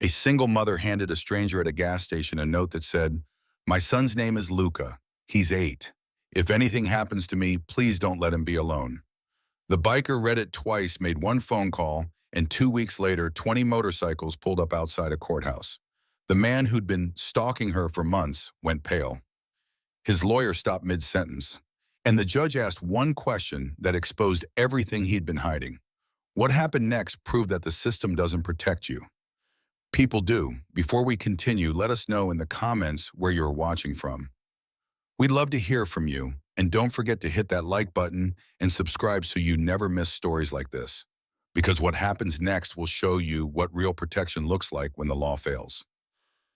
A single mother handed a stranger at a gas station a note that said, "My son's name is Luca. He's 8. If anything happens to me, please don't let him be alone." The biker read it twice, made one phone call, and 2 weeks later, 20 motorcycles pulled up outside a courthouse. The man who'd been stalking her for months went pale. His lawyer stopped mid-sentence, and the judge asked one question that exposed everything he'd been hiding. What happened next proved that the system doesn't protect you. People do. Before we continue, let us know in the comments where you're watching from. We'd love to hear from you, and don't forget to hit that like button and subscribe so you never miss stories like this. Because what happens next will show you what real protection looks like when the law fails.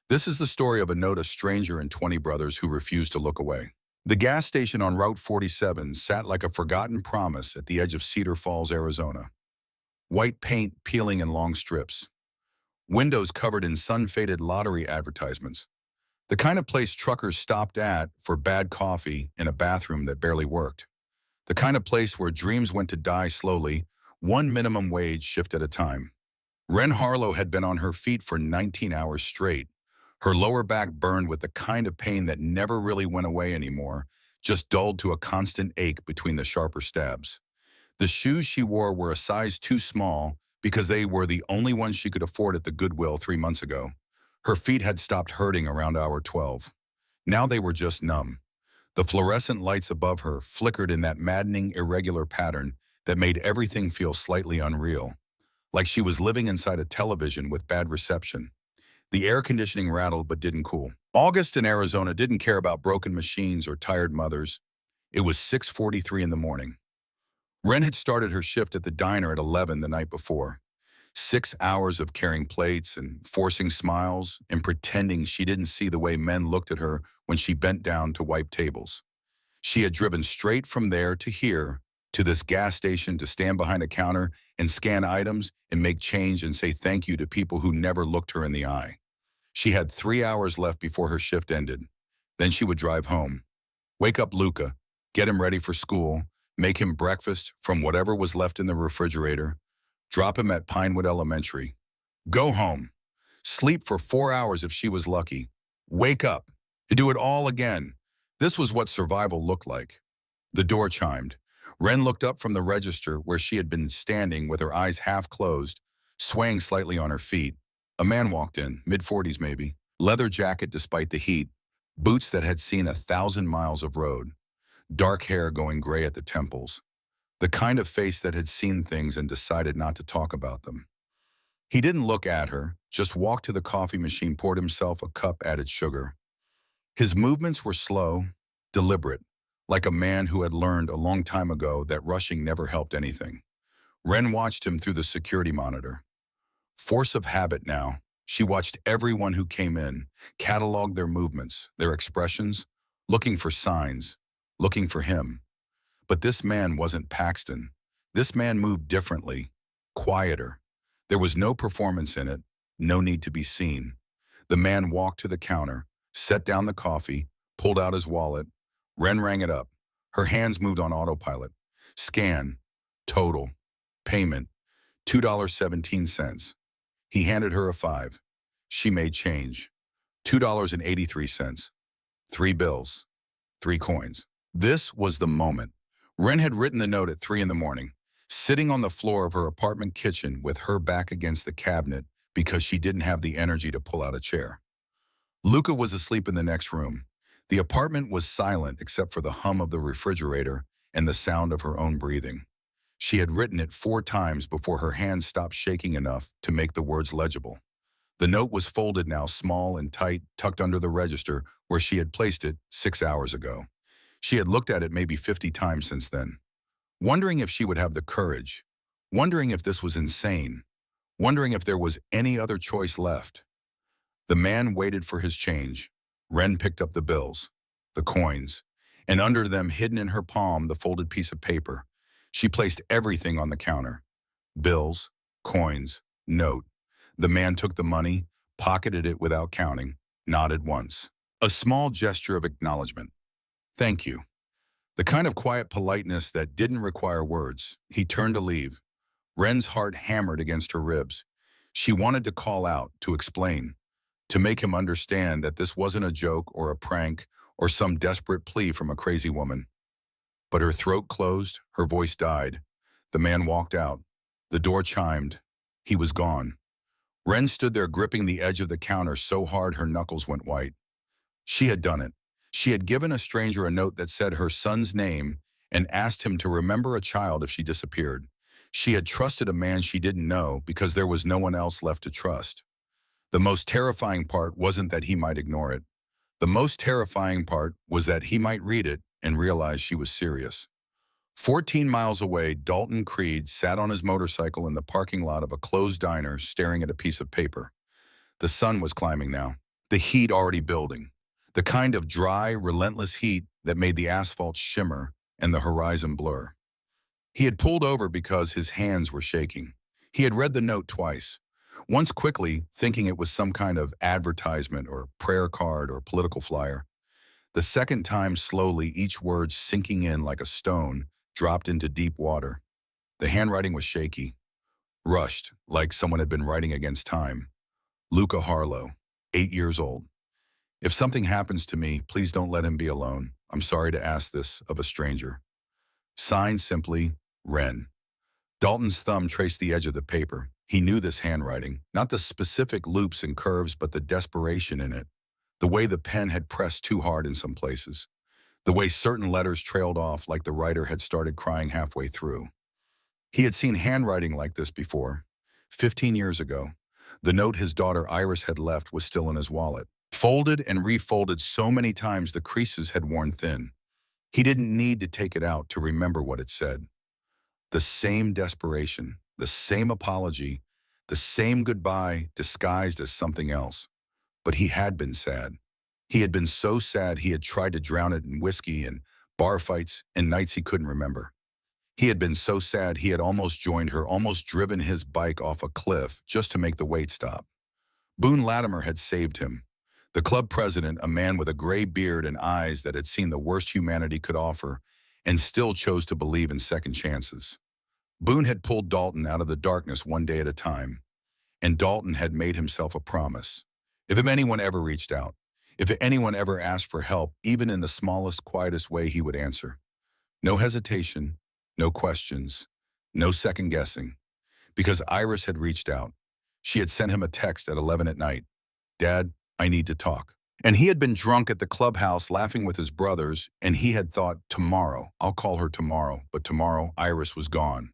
This is the story of a stranger and 20 brothers who refused to look away. The gas station on Route 47 sat like a forgotten promise at the edge of Cedar Falls, Arizona. White paint peeling in long strips. Windows covered in sun-faded lottery advertisements. The kind of place truckers stopped at for bad coffee in a bathroom that barely worked. The kind of place where dreams went to die slowly, one minimum wage shift at a time. Ren Harlow had been on her feet for 19 hours straight. Her lower back burned with the kind of pain that never really went away anymore, just dulled to a constant ache between the sharper stabs. The shoes she wore were a size too small because they were the only ones she could afford at the Goodwill 3 months ago. Her feet had stopped hurting around hour 12. Now they were just numb. The fluorescent lights above her flickered in that maddening, irregular pattern that made everything feel slightly unreal, like she was living inside a television with bad reception. The air conditioning rattled but didn't cool. August in Arizona didn't care about broken machines or tired mothers. It was 6:43 in the morning. Ren had started her shift at the diner at 11 the night before. 6 hours of carrying plates and forcing smiles and pretending she didn't see the way men looked at her when she bent down to wipe tables. She had driven straight from there to here, to this gas station to stand behind a counter and scan items and make change and say thank you to people who never looked her in the eye. She had 3 hours left before her shift ended. Then she would drive home. Wake up Luca, get him ready for school, make him breakfast from whatever was left in the refrigerator, drop him at Pinewood Elementary. Go home. Sleep for 4 hours if she was lucky. Wake up. And do it all again. This was what survival looked like. The door chimed. Ren looked up from the register where she had been standing with her eyes half closed, swaying slightly on her feet. A man walked in, mid-40s maybe, leather jacket despite the heat, boots that had seen 1,000 miles of road, dark hair going gray at the temples, the kind of face that had seen things and decided not to talk about them. He didn't look at her, just walked to the coffee machine, poured himself a cup, added sugar. His movements were slow, deliberate, like a man who had learned a long time ago that rushing never helped anything. Ren watched him through the security monitor. Force of habit now, she watched everyone who came in, cataloged their movements, their expressions, looking for signs, looking for him. But this man wasn't Paxton. This man moved differently, quieter. There was no performance in it, no need to be seen. The man walked to the counter, set down the coffee, pulled out his wallet. Ren rang it up. Her hands moved on autopilot. Scan, total, payment, $2.17. He handed her a 5. She made change. $2.83. 3 bills. 3 coins. This was the moment. Ren had written the note at 3 in the morning, sitting on the floor of her apartment kitchen with her back against the cabinet because she didn't have the energy to pull out a chair. Luca was asleep in the next room. The apartment was silent except for the hum of the refrigerator and the sound of her own breathing. She had written it 4 times before her hands stopped shaking enough to make the words legible. The note was folded now, small and tight, tucked under the register where she had placed it 6 hours ago. She had looked at it maybe 50 times since then, wondering if she would have the courage, wondering if this was insane, wondering if there was any other choice left. The man waited for his change. Ren picked up the bills, the coins, and under them, hidden in her palm, the folded piece of paper. She placed everything on the counter. Bills, coins, note. The man took the money, pocketed it without counting, nodded once. A small gesture of acknowledgement. Thank you. The kind of quiet politeness that didn't require words. He turned to leave. Ren's heart hammered against her ribs. She wanted to call out, to explain, to make him understand that this wasn't a joke or a prank or some desperate plea from a crazy woman. But her throat closed, her voice died. The man walked out. The door chimed. He was gone. Wren stood there gripping the edge of the counter so hard her knuckles went white. She had done it. She had given a stranger a note that said her son's name and asked him to remember a child if she disappeared. She had trusted a man she didn't know because there was no one else left to trust. The most terrifying part wasn't that he might ignore it. The most terrifying part was that he might read it and realize she was serious. 14 miles away, Dalton Creed sat on his motorcycle in the parking lot of a closed diner staring at a piece of paper. The sun was climbing now, the heat already building, the kind of dry, relentless heat that made the asphalt shimmer and the horizon blur. He had pulled over because his hands were shaking. He had read the note twice. Once quickly, thinking it was some kind of advertisement or prayer card or political flyer. The second time slowly, each word sinking in like a stone, dropped into deep water. The handwriting was shaky, rushed, like someone had been writing against time. Luca Harlow, 8 years old. If something happens to me, please don't let him be alone. I'm sorry to ask this of a stranger. Signed simply, Wren. Dalton's thumb traced the edge of the paper. He knew this handwriting, not the specific loops and curves, but the desperation in it. The way the pen had pressed too hard in some places. The way certain letters trailed off like the writer had started crying halfway through. He had seen handwriting like this before. 15 years ago, the note his daughter Iris had left was still in his wallet. Folded and refolded so many times the creases had worn thin. He didn't need to take it out to remember what it said. The same desperation, the same apology, the same goodbye disguised as something else. But he had been sad. He had been so sad he had tried to drown it in whiskey and bar fights and nights he couldn't remember. He had been so sad he had almost joined her, almost driven his bike off a cliff just to make the wait stop. Boone Latimer had saved him. The club president, a man with a gray beard and eyes that had seen the worst humanity could offer and still chose to believe in second chances. Boone had pulled Dalton out of the darkness one day at a time, and Dalton had made himself a promise. If anyone ever reached out, if anyone ever asked for help, even in the smallest, quietest way, he would answer. No hesitation, no questions, no second guessing. Because Iris had reached out. She had sent him a text at 11 at night. Dad, I need to talk. And he had been drunk at the clubhouse laughing with his brothers, and he had thought, tomorrow, I'll call her tomorrow. But tomorrow, Iris was gone.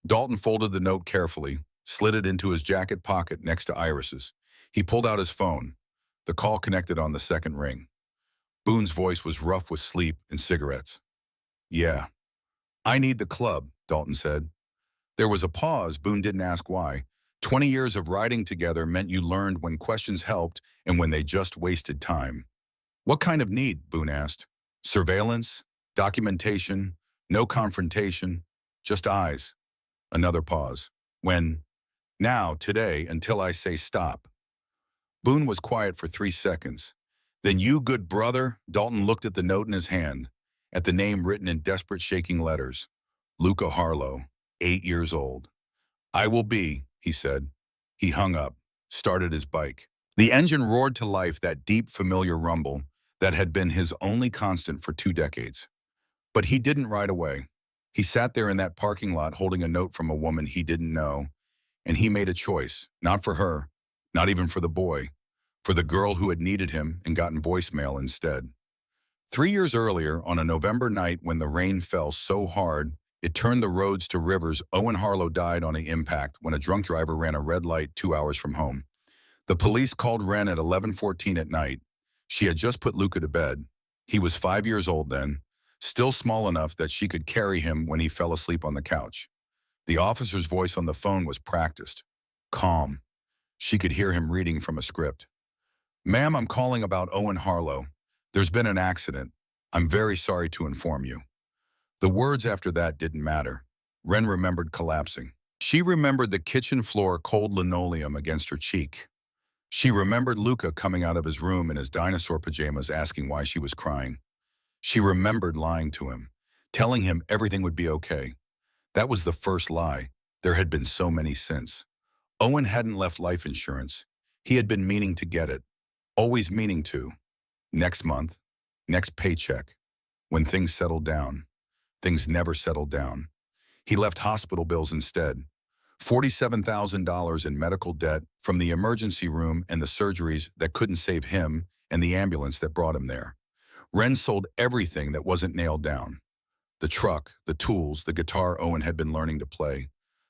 Dalton folded the note carefully, slid it into his jacket pocket next to Iris's. He pulled out his phone. The call connected on the second ring. Boone's voice was rough with sleep and cigarettes. Yeah. I need the club, Dalton said. There was a pause. Boone didn't ask why. 20 years of riding together meant you learned when questions helped and when they just wasted time. What kind of need? Boone asked. Surveillance? Documentation? No confrontation? Just eyes. Another pause. When? Now, today, until I say stop. Boone was quiet for 3 seconds. Then you good brother? Dalton looked at the note in his hand, at the name written in desperate shaking letters. Luca Harlow, 8 years old. I will be, he said. He hung up, started his bike. The engine roared to life, that deep, familiar rumble that had been his only constant for 2 decades. But he didn't ride away. He sat there in that parking lot holding a note from a woman he didn't know, and he made a choice, not for her, not even for the boy, for the girl who had needed him and gotten voicemail instead. 3 years earlier, on a November night when the rain fell so hard it turned the roads to rivers, Owen Harlow died on an impact when a drunk driver ran a red light 2 hours from home. The police called Wren at 11:14 at night. She had just put Luca to bed. He was 5 years old then, still small enough that she could carry him when he fell asleep on the couch. The officer's voice on the phone was practiced, calm. She could hear him reading from a script. Ma'am, I'm calling about Owen Harlow. There's been an accident. I'm very sorry to inform you. The words after that didn't matter. Wren remembered collapsing. She remembered the kitchen floor cold linoleum against her cheek. She remembered Luca coming out of his room in his dinosaur pajamas asking why she was crying. She remembered lying to him, telling him everything would be okay. That was the first lie. There had been so many since. Owen hadn't left life insurance. He had been meaning to get it, always meaning to. Next month, next paycheck, when things settled down. Things never settled down. He left hospital bills instead. $47,000 in medical debt from the emergency room and the surgeries that couldn't save him and the ambulance that brought him there. Ren sold everything that wasn't nailed down. The truck, the tools, the guitar Owen had been learning to play.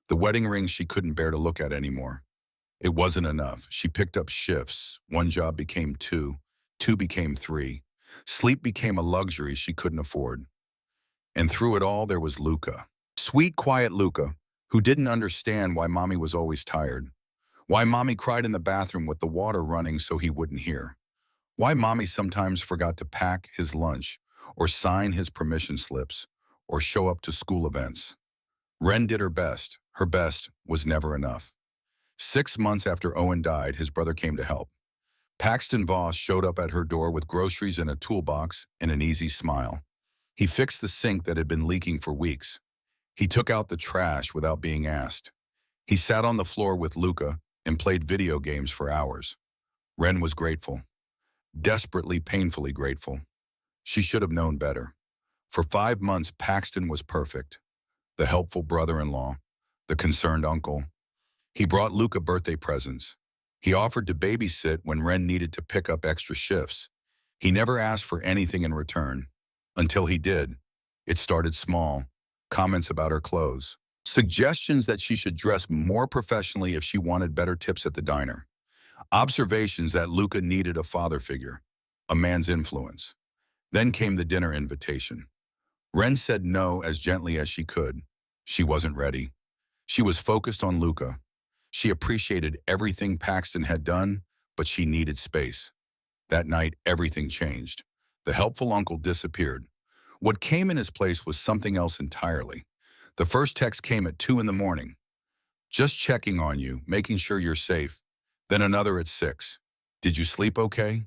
The wedding rings she couldn't bear to look at anymore. It wasn't enough. She picked up shifts. One job became two. Two became three. Sleep became a luxury she couldn't afford. And through it all, there was Luca. Sweet, quiet Luca, who didn't understand why Mommy was always tired. Why Mommy cried in the bathroom with the water running so he wouldn't hear. Why Mommy sometimes forgot to pack his lunch, or sign his permission slips, or show up to school events. Ren did her best. Her best was never enough. 6 months after Owen died, his brother came to help. Paxton Voss showed up at her door with groceries and a toolbox and an easy smile. He fixed the sink that had been leaking for weeks. He took out the trash without being asked. He sat on the floor with Luca and played video games for hours. Ren was grateful. Desperately, painfully grateful. She should have known better. For 5 months, Paxton was perfect. The helpful brother-in-law, the concerned uncle. He brought Luca birthday presents. He offered to babysit when Ren needed to pick up extra shifts. He never asked for anything in return. Until he did. It started small. Comments about her clothes. Suggestions that she should dress more professionally if she wanted better tips at the diner. Observations that Luca needed a father figure, a man's influence. Then came the dinner invitation. Ren said no as gently as she could. She wasn't ready. She was focused on Luca. She appreciated everything Paxton had done, but she needed space. That night, everything changed. The helpful uncle disappeared. What came in his place was something else entirely. The first text came at 2 in the morning. Just checking on you, making sure you're safe. Then another at 6. Did you sleep okay?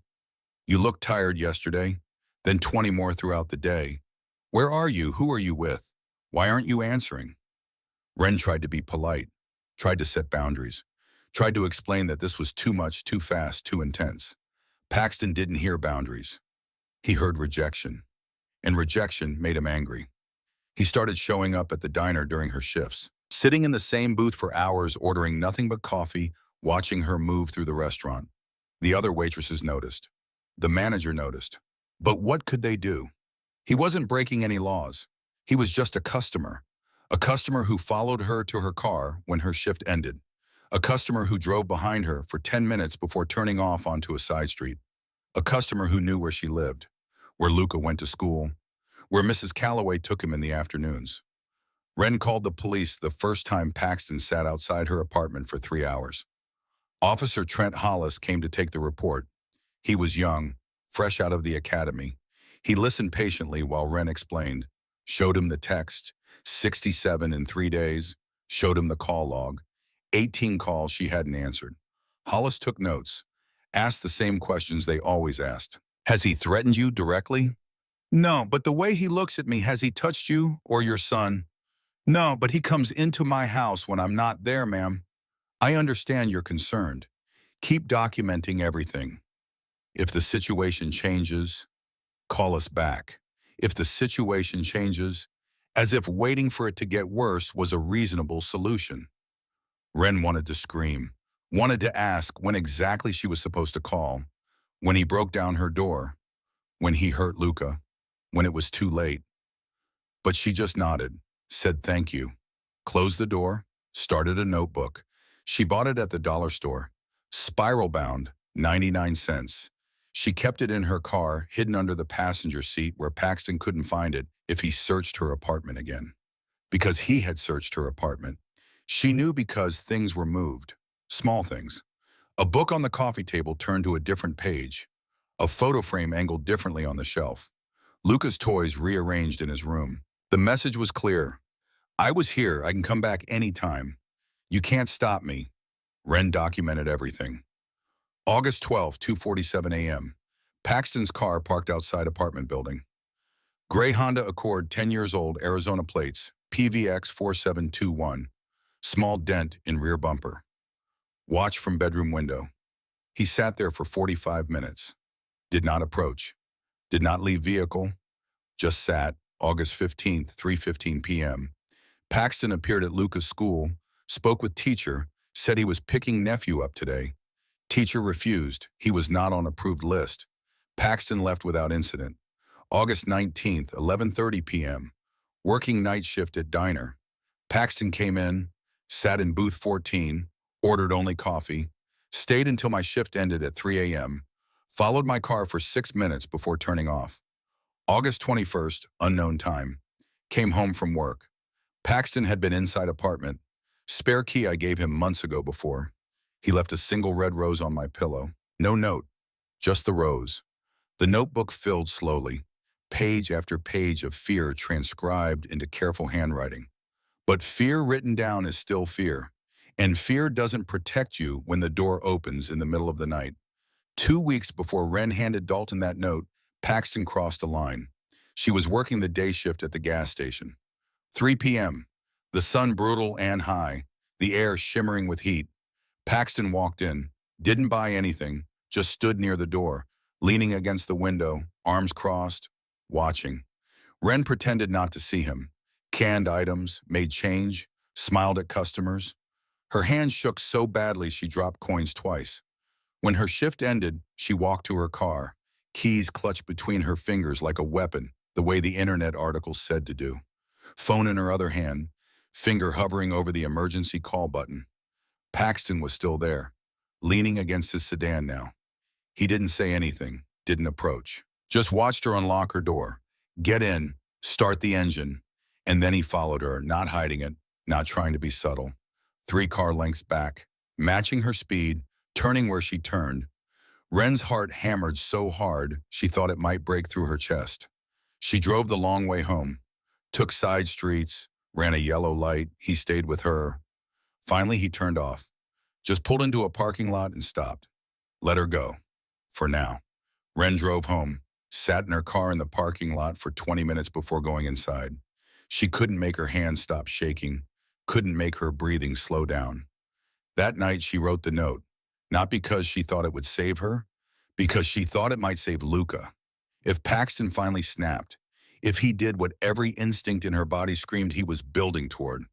You looked tired yesterday. Then 20 more throughout the day. Where are you? Who are you with? Why aren't you answering? Ren tried to be polite, tried to set boundaries, tried to explain that this was too much, too fast, too intense. Paxton didn't hear boundaries. He heard rejection, and rejection made him angry. He started showing up at the diner during her shifts, sitting in the same booth for hours, ordering nothing but coffee, watching her move through the restaurant. The other waitresses noticed. The manager noticed. But what could they do? He wasn't breaking any laws. He was just a customer who followed her to her car when her shift ended, a customer who drove behind her for 10 minutes before turning off onto a side street, a customer who knew where she lived, where Luca went to school, where Mrs. Calloway took him in the afternoons. Ren called the police the first time Paxton sat outside her apartment for 3 hours. Officer Trent Hollis came to take the report. He was young, fresh out of the academy. He listened patiently while Ren explained, showed him the text, 67 in 3 days, showed him the call log, 18 calls she hadn't answered. Hollis took notes, asked the same questions they always asked. Has he threatened you directly? No, but the way he looks at me, has he touched you or your son? No, but he comes into my house when I'm not there, ma'am. I understand you're concerned. Keep documenting everything. If the situation changes, call us back. If the situation changes, as if waiting for it to get worse was a reasonable solution. Ren wanted to scream, wanted to ask when exactly she was supposed to call, when he broke down her door, when he hurt Luca, when it was too late. But she just nodded, said thank you, closed the door, started a notebook. She bought it at the dollar store, spiral bound, 99 cents. She kept it in her car, hidden under the passenger seat where Paxton couldn't find it if he searched her apartment again. Because he had searched her apartment. She knew because things were moved, small things. A book on the coffee table turned to a different page. A photo frame angled differently on the shelf. Luca's toys rearranged in his room. The message was clear. I was here. I can come back anytime. You can't stop me. Ren documented everything. August 12, 2:47 a.m. Paxton's car parked outside apartment building. Gray Honda Accord, 10 years old, Arizona plates, PVX 4721. Small dent in rear bumper. Watch from bedroom window. He sat there for 45 minutes. Did not approach. Did not leave vehicle. Just sat. August 15th, 3:15 p.m. Paxton appeared at Luca's school, spoke with teacher, said he was picking nephew up today. Teacher refused. He was not on approved list. Paxton left without incident. August 19th, 11:30 p.m. Working night shift at diner. Paxton came in, sat in booth 14, ordered only coffee, stayed until my shift ended at 3 a.m., followed my car for 6 minutes before turning off. August 21st, unknown time. Came home from work. Paxton had been inside apartment. Spare key I gave him months ago before. He left a single red rose on my pillow. No note, just the rose. The notebook filled slowly, page after page of fear transcribed into careful handwriting. But fear written down is still fear. And fear doesn't protect you when the door opens in the middle of the night. 2 weeks before Wren handed Dalton that note, Paxton crossed a line. She was working the day shift at the gas station. 3 p.m. The sun brutal and high, the air shimmering with heat. Paxton walked in, didn't buy anything, just stood near the door, leaning against the window, arms crossed, watching. Wren pretended not to see him. Canned items, made change, smiled at customers. Her hand shook so badly she dropped coins twice. When her shift ended, she walked to her car, keys clutched between her fingers like a weapon, the way the internet articles said to do. Phone in her other hand, finger hovering over the emergency call button. Paxton was still there, leaning against his sedan now. He didn't say anything, didn't approach. Just watched her unlock her door, get in, start the engine, and then he followed her, not hiding it, not trying to be subtle. 3 car lengths back, matching her speed, turning where she turned. Wren's heart hammered so hard she thought it might break through her chest. She drove the long way home, took side streets, ran a yellow light. He stayed with her. Finally, he turned off, just pulled into a parking lot and stopped. Let her go, for now. Wren drove home, sat in her car in the parking lot for 20 minutes before going inside. She couldn't make her hands stop shaking, couldn't make her breathing slow down. That night, she wrote the note, not because she thought it would save her, because she thought it might save Luca. If Paxton finally snapped, if he did what every instinct in her body screamed he was building toward,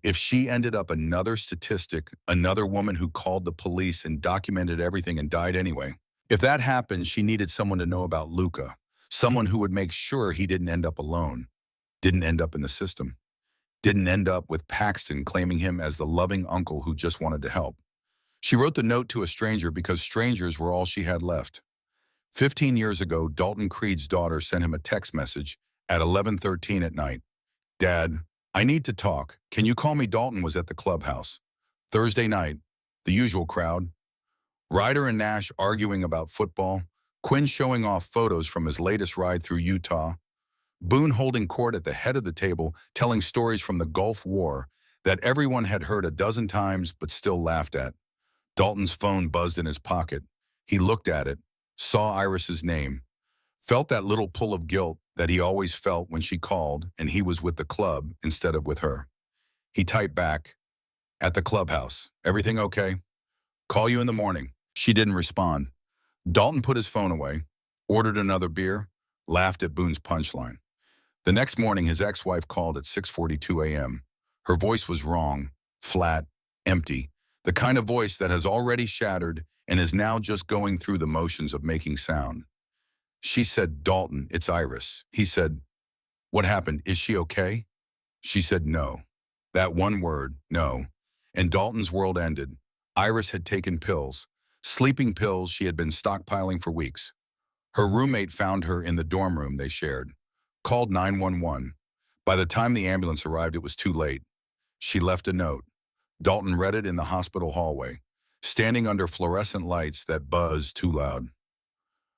if she ended up another statistic, another woman who called the police and documented everything and died anyway, if that happened, she needed someone to know about Luca, someone who would make sure he didn't end up alone, didn't end up in the system, didn't end up with Paxton claiming him as the loving uncle who just wanted to help. She wrote the note to a stranger because strangers were all she had left. 15 years ago, Dalton Creed's daughter sent him a text message at 11:13 at night. Dad, I need to talk. Can you call me? Dalton was at the clubhouse. Thursday night, the usual crowd. Ryder and Nash arguing about football. Quinn showing off photos from his latest ride through Utah. Boone holding court at the head of the table, telling stories from the Gulf War that everyone had heard a dozen times but still laughed at. Dalton's phone buzzed in his pocket. He looked at it, saw Iris's name, felt that little pull of guilt that he always felt when she called and he was with the club instead of with her. He typed back, "At the clubhouse. Everything okay? Call you in the morning." She didn't respond. Dalton put his phone away, ordered another beer, laughed at Boone's punchline. The next morning, his ex-wife called at 6:42 a.m. Her voice was wrong, flat, empty, the kind of voice that has already shattered and is now just going through the motions of making sound. She said, "Dalton, it's Iris." He said, "What happened? Is she okay?" She said, "No." That one word, no. And Dalton's world ended. Iris had taken pills, sleeping pills she had been stockpiling for weeks. Her roommate found her in the dorm room they shared, called 911. By the time the ambulance arrived, it was too late. She left a note. Dalton read it in the hospital hallway, standing under fluorescent lights that buzzed too loud,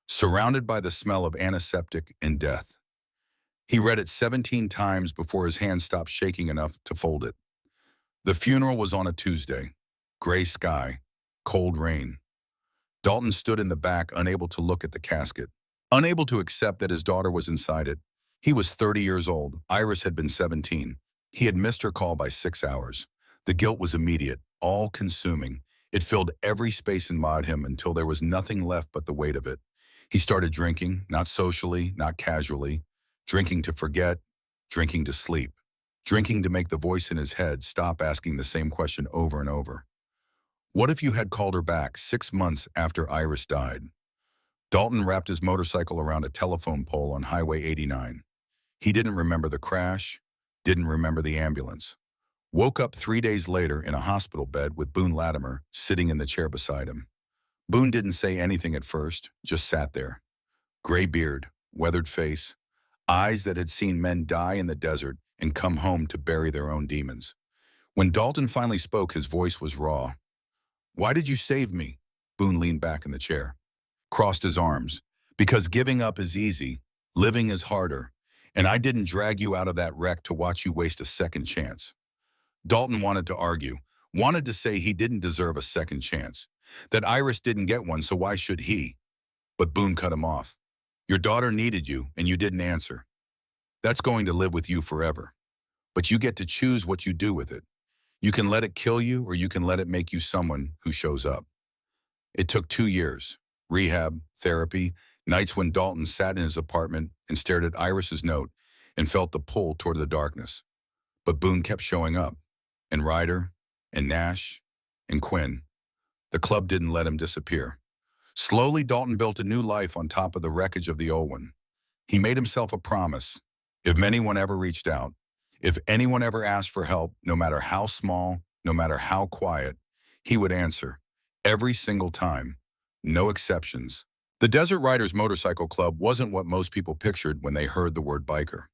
surrounded by the smell of antiseptic and death. He read it 17 times before his hand stopped shaking enough to fold it. The funeral was on a Tuesday. Gray sky, cold rain. Dalton stood in the back, unable to look at the casket, unable to accept that his daughter was inside it. He was 30 years old. Iris had been 17. He had missed her call by 6 hours. The guilt was immediate, all-consuming. It filled every space inside him until there was nothing left but the weight of it. He started drinking, not socially, not casually, drinking to forget, drinking to sleep, drinking to make the voice in his head stop asking the same question over and over. What if you had called her back 6 months after Iris died? Dalton wrapped his motorcycle around a telephone pole on Highway 89. He didn't remember the crash, didn't remember the ambulance. Woke up 3 days later in a hospital bed with Boone Latimer sitting in the chair beside him. Boone didn't say anything at first, just sat there. Gray beard, weathered face, eyes that had seen men die in the desert and come home to bury their own demons. When Dalton finally spoke, his voice was raw. "Why did you save me?" Boone leaned back in the chair, crossed his arms. "Because giving up is easy, living is harder, and I didn't drag you out of that wreck to watch you waste a second chance." Dalton wanted to argue, wanted to say he didn't deserve a second chance, that Iris didn't get one, so why should he? But Boone cut him off. "Your daughter needed you, and you didn't answer. That's going to live with you forever. But you get to choose what you do with it. You can let it kill you, or you can let it make you someone who shows up." It took 2 years. Rehab, therapy, nights when Dalton sat in his apartment and stared at Iris's note and felt the pull toward the darkness. But Boone kept showing up. And Ryder, and Nash, and Quinn. The club didn't let him disappear. Slowly, Dalton built a new life on top of the wreckage of the old one. He made himself a promise. If anyone ever reached out, if anyone ever asked for help, no matter how small, no matter how quiet, he would answer. Every single time. No exceptions. The Desert Riders Motorcycle Club wasn't what most people pictured when they heard the word biker.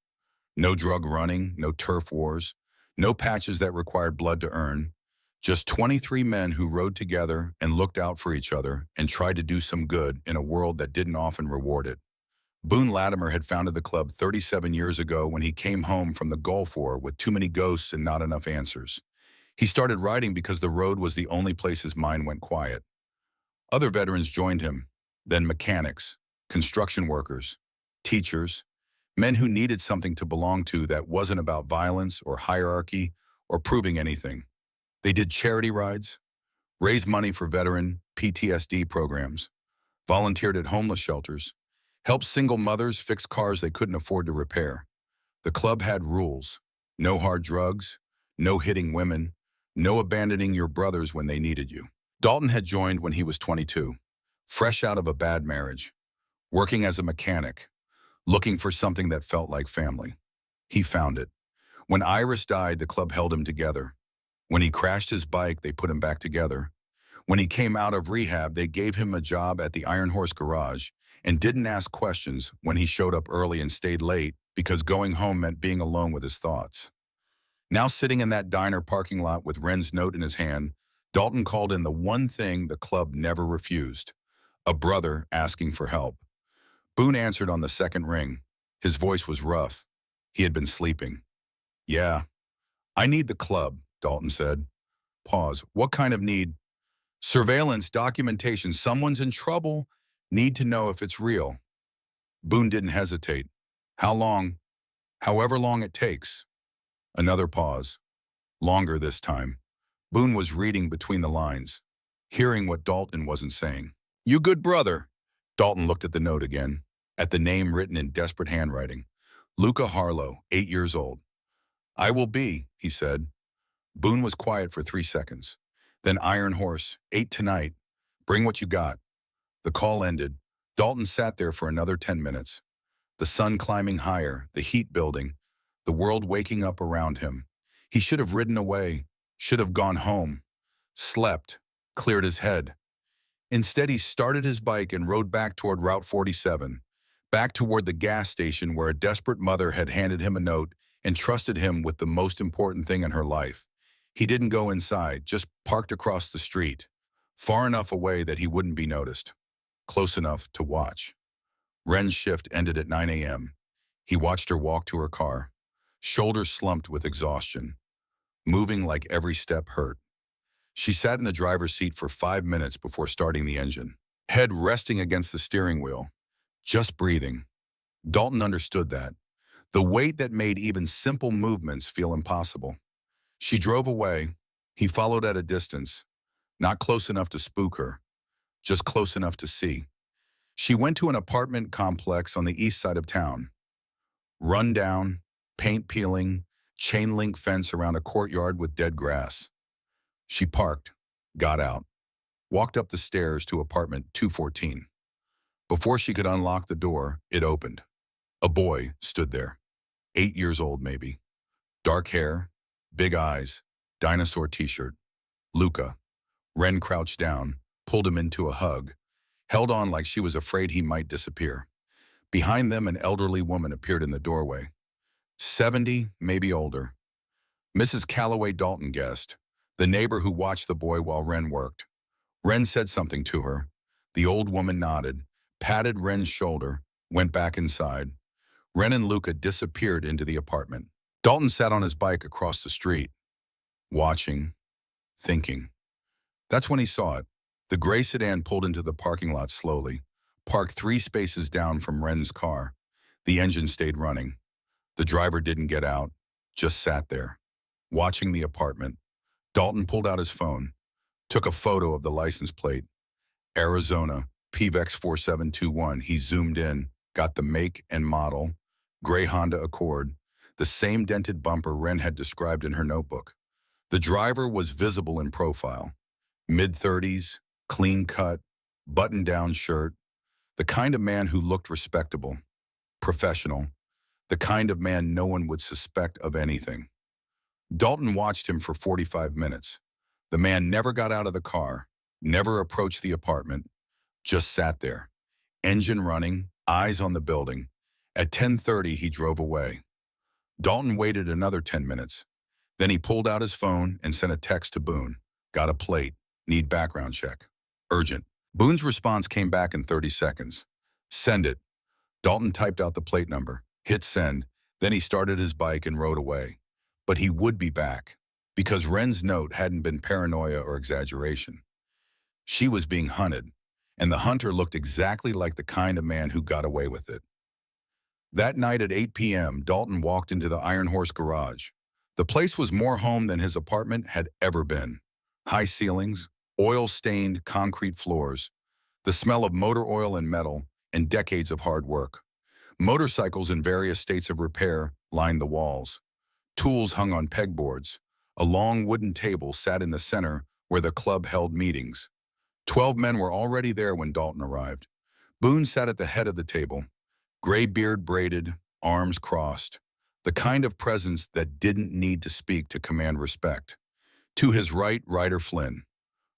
No drug running, no turf wars, no patches that required blood to earn. Just 23 men who rode together and looked out for each other and tried to do some good in a world that didn't often reward it. Boone Latimer had founded the club 37 years ago when he came home from the Gulf War with too many ghosts and not enough answers. He started riding because the road was the only place his mind went quiet. Other veterans joined him, then mechanics, construction workers, teachers, men who needed something to belong to that wasn't about violence or hierarchy or proving anything. They did charity rides, raised money for veteran PTSD programs, volunteered at homeless shelters, helped single mothers fix cars they couldn't afford to repair. The club had rules: no hard drugs, no hitting women, no abandoning your brothers when they needed you. Dalton had joined when he was 22, fresh out of a bad marriage, working as a mechanic, looking for something that felt like family. He found it. When Iris died, the club held him together. When he crashed his bike, they put him back together. When he came out of rehab, they gave him a job at the Iron Horse Garage and didn't ask questions when he showed up early and stayed late because going home meant being alone with his thoughts. Now sitting in that diner parking lot with Ren's note in his hand, Dalton called in the one thing the club never refused: a brother asking for help. Boone answered on the second ring. His voice was rough. He had been sleeping. "Yeah, I need the club," Dalton said. Pause. "What kind of need?" "Surveillance, documentation, someone's in trouble. Need to know if it's real." Boone didn't hesitate. "How long?" "However long it takes." Another pause. Longer this time. Boone was reading between the lines, hearing what Dalton wasn't saying. "You good brother." Dalton looked at the note again, at the name written in desperate handwriting. Luca Harlow, 8 years old. "I will be," he said. Boone was quiet for 3 seconds. Then Iron Horse, 8 tonight. Bring what you got. The call ended. Dalton sat there for another 10 minutes. The sun climbing higher, the heat building, the world waking up around him. He should have ridden away, should have gone home, slept, cleared his head. Instead, he started his bike and rode back toward Route 47, back toward the gas station where a desperate mother had handed him a note and trusted him with the most important thing in her life. He didn't go inside, just parked across the street, far enough away that he wouldn't be noticed, close enough to watch. Ren's shift ended at 9 a.m. He watched her walk to her car, shoulders slumped with exhaustion, moving like every step hurt. She sat in the driver's seat for 5 minutes before starting the engine, head resting against the steering wheel, just breathing. Dalton understood that, the weight that made even simple movements feel impossible. She drove away. He followed at a distance, Not close enough to spook her, just close enough to see. She went to an apartment complex on the east side of town. Run down, paint peeling, chain link fence around a courtyard with dead grass. She parked, got out, walked up the stairs to apartment 214. Before she could unlock the door, it opened. A boy stood there, 8 years old maybe. Dark hair, big eyes, dinosaur t-shirt. Luca. Ren crouched down, pulled him into a hug, held on like she was afraid he might disappear. Behind them, an elderly woman appeared in the doorway. 70, maybe older. Mrs. Calloway Dalton guessed, the neighbor who watched the boy while Ren worked. Ren said something to her. The old woman nodded, patted Ren's shoulder, went back inside. Ren and Luca disappeared into the apartment. Dalton sat on his bike across the street, watching, thinking. That's when he saw it. The gray sedan pulled into the parking lot slowly, parked 3 spaces down from Ren's car. The engine stayed running. The driver didn't get out, just sat there, watching the apartment. Dalton pulled out his phone, took a photo of the license plate. Arizona, PVEX 4721. He zoomed in, got the make and model, gray Honda Accord, the same dented bumper Ren had described in her notebook. The driver was visible in profile. Mid-30s, clean cut, button-down shirt, the kind of man who looked respectable, professional, the kind of man no one would suspect of anything. Dalton watched him for 45 minutes. The man never got out of the car, never approached the apartment, just sat there, engine running, eyes on the building. At 10:30, he drove away. Dalton waited another 10 minutes. Then he pulled out his phone and sent a text to Boone. Got a plate. Need background check. Urgent. Boone's response came back in 30 seconds. Send it. Dalton typed out the plate number, hit send, then he started his bike and rode away. But he would be back, because Ren's note hadn't been paranoia or exaggeration. She was being hunted, and the hunter looked exactly like the kind of man who got away with it. That night at 8 p.m., Dalton walked into the Iron Horse garage. The place was more home than his apartment had ever been. High ceilings, oil-stained concrete floors, the smell of motor oil and metal, and decades of hard work. Motorcycles in various states of repair lined the walls. Tools hung on pegboards. A long wooden table sat in the center where the club held meetings. 12 men were already there when Dalton arrived. Boone sat at the head of the table, gray beard braided, arms crossed, the kind of presence that didn't need to speak to command respect. To his right, Ryder Flynn,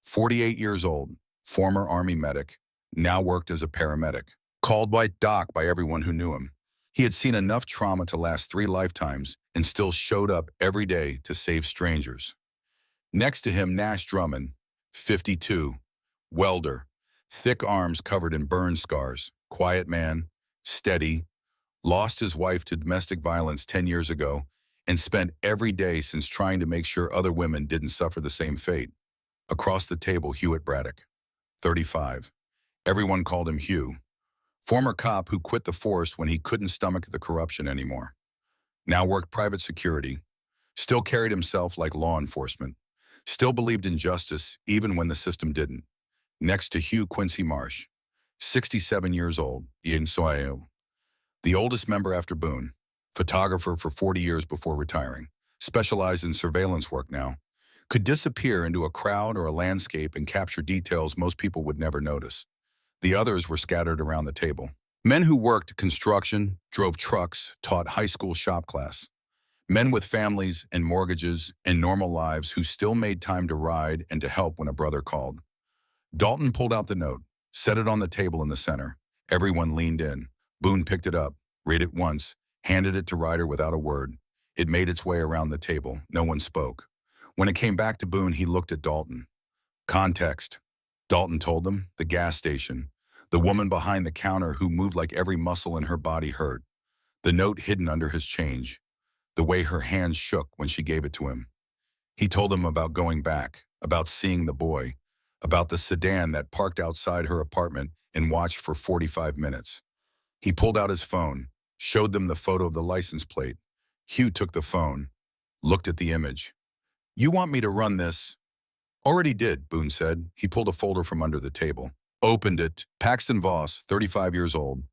48 years old, former Army medic, now worked as a paramedic, called White Doc by everyone who knew him. He had seen enough trauma to last 3 lifetimes and still showed up every day to save strangers. Next to him, Nash Drummond, 52, welder, thick arms covered in burn scars, quiet man, steady, lost his wife to domestic violence 10 years ago and spent every day since trying to make sure other women didn't suffer the same fate. Across the table, Hewitt Braddock, 35. Everyone called him Hugh. Former cop who quit the force when he couldn't stomach the corruption anymore. Now worked private security. Still carried himself like law enforcement. Still believed in justice even when the system didn't. Next to Hugh Quincy Marsh, 67 years old, the oldest member after Boone. Photographer for 40 years before retiring. Specialized in surveillance work now. Could disappear into a crowd or a landscape and capture details most people would never notice. The others were scattered around the table. Men who worked construction, drove trucks, taught high school shop class. Men with families and mortgages and normal lives who still made time to ride and to help when a brother called. Dalton pulled out the note, set it on the table in the center. Everyone leaned in. Boone picked it up, read it once, handed it to Ryder without a word. It made its way around the table. No one spoke. When it came back to Boone, he looked at Dalton. Context. Dalton told them, the gas station. The woman behind the counter who moved like every muscle in her body hurt. The note hidden under his change. The way her hands shook when she gave it to him. He told them about going back, about seeing the boy, about the sedan that parked outside her apartment and watched for 45 minutes. He pulled out his phone, showed them the photo of the license plate. Hugh took the phone, looked at the image. You want me to run this? Already did, Boone said. He pulled a folder from under the table. Opened it. Paxton Voss, 35 years old.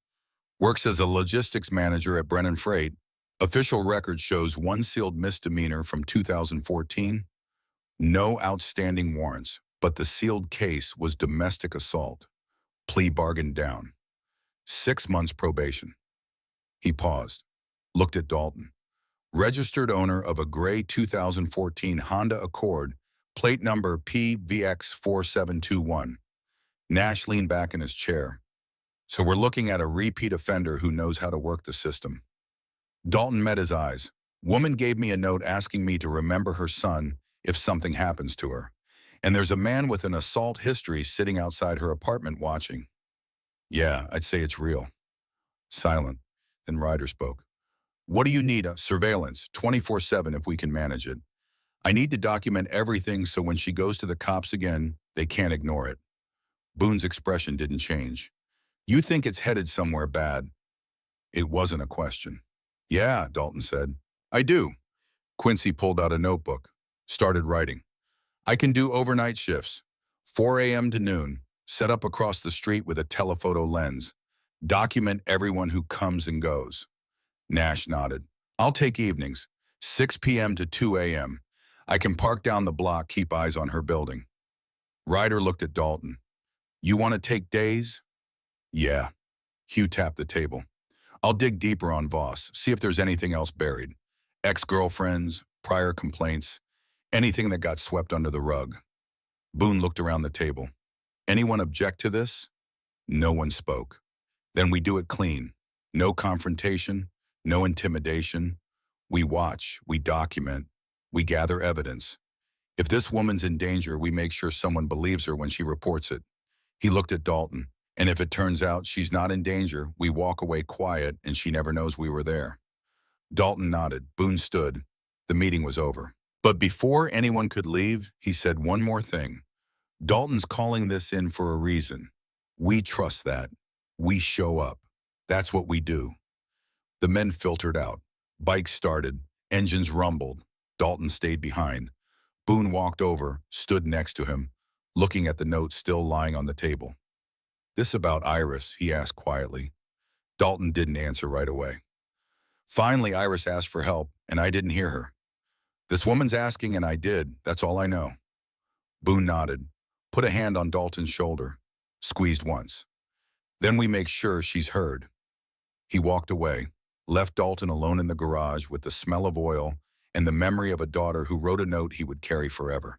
Works as a logistics manager at Brennan Freight. Official record shows one sealed misdemeanor from 2014. No outstanding warrants, but the sealed case was domestic assault. Plea bargained down. 6 months probation. He paused, looked at Dalton. Registered owner of a gray 2014 Honda Accord, plate number PVX4721. Nash leaned back in his chair. So we're looking at a repeat offender who knows how to work the system. Dalton met his eyes. Woman gave me a note asking me to remember her son if something happens to her. And there's a man with an assault history sitting outside her apartment watching. Yeah, I'd say it's real. Silent. Then Ryder spoke. What do you need? Surveillance, 24/7 if we can manage it. I need to document everything so when she goes to the cops again, they can't ignore it. Boone's expression didn't change. You think it's headed somewhere bad? It wasn't a question. Yeah, Dalton said. I do. Quincy pulled out a notebook, started writing. I can do overnight shifts, 4 a.m. to noon, set up across the street with a telephoto lens, document everyone who comes and goes. Nash nodded. I'll take evenings, 6 p.m. to 2 a.m. I can park down the block, keep eyes on her building. Ryder looked at Dalton. You want to take days? Yeah. Hugh tapped the table. I'll dig deeper on Voss, see if there's anything else buried. Ex-girlfriends, prior complaints, anything that got swept under the rug. Boone looked around the table. Anyone object to this? No one spoke. Then we do it clean. No confrontation, no intimidation. We watch, we document, we gather evidence. If this woman's in danger, we make sure someone believes her when she reports it. He looked at Dalton. And if it turns out she's not in danger, we walk away quiet and she never knows we were there. Dalton nodded. Boone stood. The meeting was over. But before anyone could leave, he said one more thing. Dalton's calling this in for a reason. We trust that. We show up. That's what we do. The men filtered out. Bikes started. Engines rumbled. Dalton stayed behind. Boone walked over, stood next to him, looking at the note still lying on the table. This about Iris, he asked quietly. Dalton didn't answer right away. Finally, Iris asked for help, and I didn't hear her. This woman's asking, and I did. That's all I know. Boone nodded, put a hand on Dalton's shoulder, squeezed once. Then we make sure she's heard. He walked away, left Dalton alone in the garage with the smell of oil and the memory of a daughter who wrote a note he would carry forever.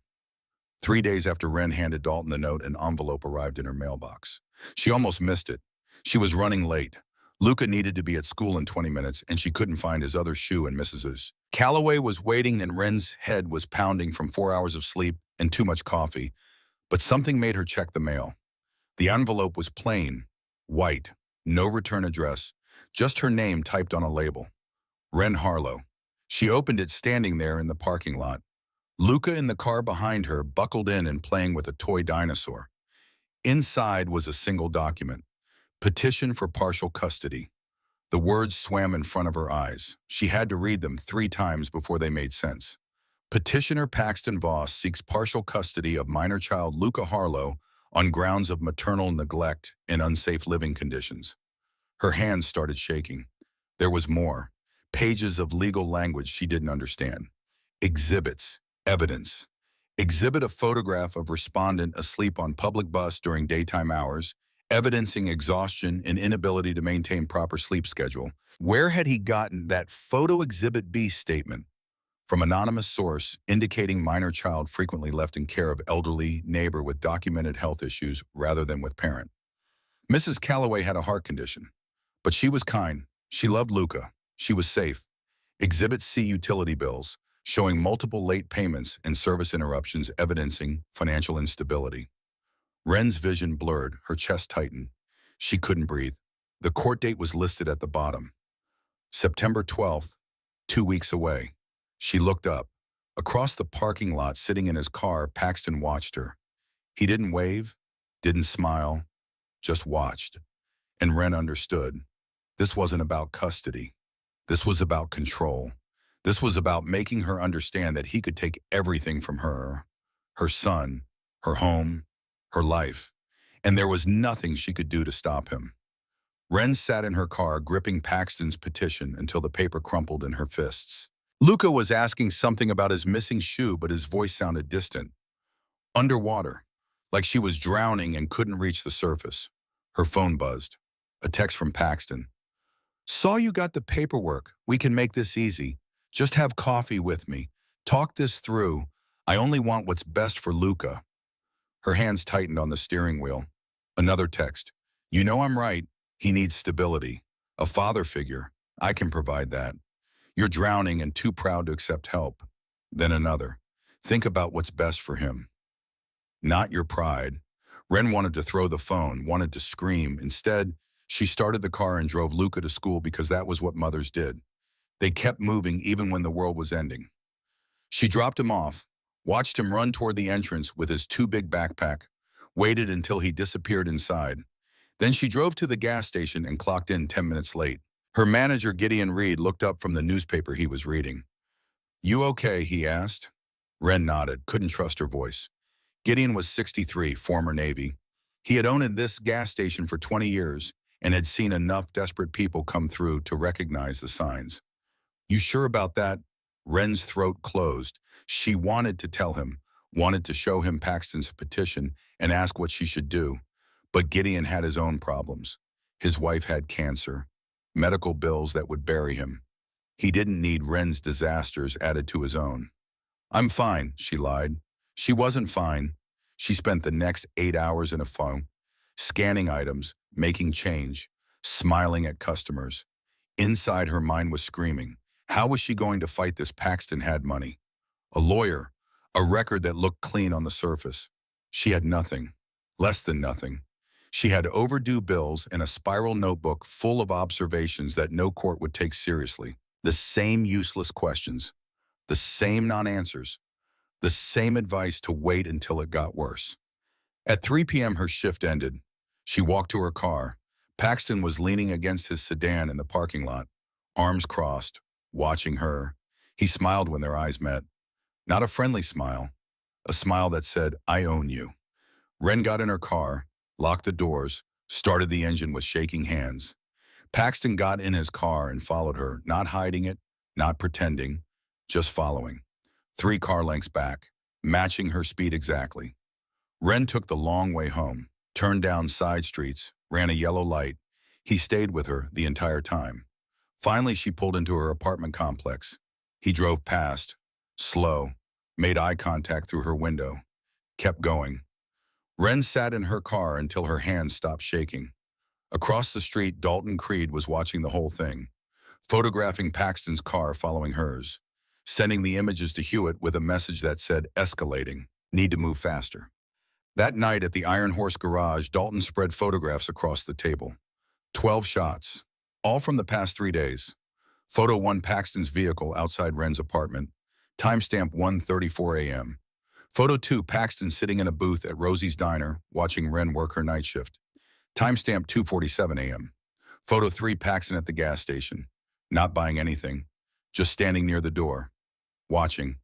3 days after Wren handed Dalton the note, an envelope arrived in her mailbox. She almost missed it. She was running late. Luca needed to be at school in 20 minutes, and she couldn't find his other shoe and Mrs.'s. Calloway was waiting, and Wren's head was pounding from 4 hours of sleep and too much coffee. But something made her check the mail. The envelope was plain, white, no return address, just her name typed on a label. Wren Harlow. She opened it standing there in the parking lot. Luca in the car behind her, buckled in and playing with a toy dinosaur. Inside was a single document. Petition for partial custody. The words swam in front of her eyes. She had to read them 3 times before they made sense. Petitioner Paxton Voss seeks partial custody of minor child Luca Harlow on grounds of maternal neglect and unsafe living conditions. Her hands started shaking. There was more. Pages of legal language she didn't understand. Exhibits. Evidence. Exhibit a photograph of respondent asleep on public bus during daytime hours, evidencing exhaustion and inability to maintain proper sleep schedule. Where had he gotten that photo exhibit B statement? From anonymous source indicating minor child frequently left in care of elderly neighbor with documented health issues rather than with parent. Mrs. Calloway had a heart condition, but she was kind. She loved Luca. She was safe. Exhibit C utility bills, showing multiple late payments and service interruptions evidencing financial instability. Wren's vision blurred, her chest tightened. She couldn't breathe. The court date was listed at the bottom. September 12th, 2 weeks away. She looked up. Across the parking lot, sitting in his car, Paxton watched her. He didn't wave, didn't smile, just watched. And Wren understood. This wasn't about custody. This was about control. This was about making her understand that he could take everything from her. her son, her home, her life, and there was nothing she could do to stop him. Wren sat in her car gripping Paxton's petition until the paper crumpled in her fists. Luca was asking something about his missing shoe, but his voice sounded distant. Underwater, like she was drowning and couldn't reach the surface. Her phone buzzed. A text from Paxton. Saw you got the paperwork. We can make this easy. Just have coffee with me. Talk this through. I only want what's best for Luca. Her hands tightened on the steering wheel. Another text. You know I'm right. He needs stability. A father figure. I can provide that. You're drowning and too proud to accept help. Then another. Think about what's best for him. Not your pride. Wren wanted to throw the phone, wanted to scream. Instead, she started the car and drove Luca to school because that was what mothers did. They kept moving even when the world was ending. She dropped him off, watched him run toward the entrance with his too big backpack, waited until he disappeared inside. Then she drove to the gas station and clocked in 10 minutes late. Her manager, Gideon Reed, looked up from the newspaper he was reading. You okay? He asked. Wren nodded, couldn't trust her voice. Gideon was 63, former Navy. He had owned this gas station for 20 years and had seen enough desperate people come through to recognize the signs. You sure about that? Wren's throat closed. She wanted to tell him, wanted to show him Paxton's petition and ask what she should do. But Gideon had his own problems. His wife had cancer, medical bills that would bury him. He didn't need Wren's disasters added to his own. I'm fine, she lied. She wasn't fine. She spent the next 8 hours in a phone, scanning items, making change, smiling at customers. Inside, her mind was screaming. How was she going to fight this? Paxton had money, a lawyer, a record that looked clean on the surface. She had nothing, less than nothing. She had overdue bills and a spiral notebook full of observations that no court would take seriously. The same useless questions, the same non-answers, the same advice to wait until it got worse. At 3 p.m. her shift ended. She walked to her car. Paxton was leaning against his sedan in the parking lot, arms crossed, watching her. He smiled when their eyes met. Not a friendly smile, a smile that said, I own you. Wren got in her car, locked the doors, started the engine with shaking hands. Paxton got in his car and followed her, not hiding it, not pretending, just following. 3 car lengths back, matching her speed exactly. Wren took the long way home, turned down side streets, ran a yellow light. He stayed with her the entire time. Finally, she pulled into her apartment complex. He drove past, slow, made eye contact through her window, kept going. Wren sat in her car until her hands stopped shaking. Across the street, Dalton Creed was watching the whole thing, photographing Paxton's car following hers, sending the images to Hewitt with a message that said, escalating, need to move faster. That night at the Iron Horse garage, Dalton spread photographs across the table. 12 shots, all from the past 3 days. Photo 1, Paxton's vehicle outside Wren's apartment. Timestamp 1:34 a.m. Photo 2, Paxton sitting in a booth at Rosie's Diner, watching Wren work her night shift. Timestamp 2:47 a.m. Photo 3, Paxton at the gas station. Not buying anything, just standing near the door, watching.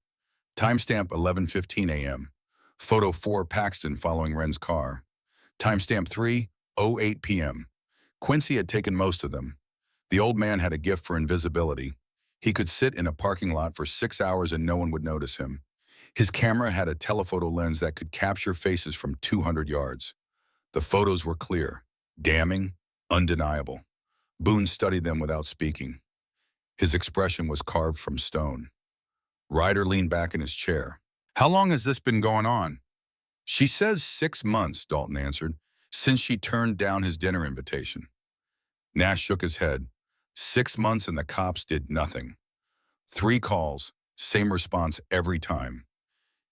Timestamp 11:15 a.m. Photo 4, Paxton following Wren's car. Timestamp 3:08 p.m. Quincy had taken most of them. The old man had a gift for invisibility. He could sit in a parking lot for 6 hours and no one would notice him. His camera had a telephoto lens that could capture faces from 200 yards. The photos were clear, damning, undeniable. Boone studied them without speaking. His expression was carved from stone. Ryder leaned back in his chair. How long has this been going on? She says 6 months, Dalton answered, since she turned down his dinner invitation. Nash shook his head. 6 months and the cops did nothing. 3 calls, same response every time.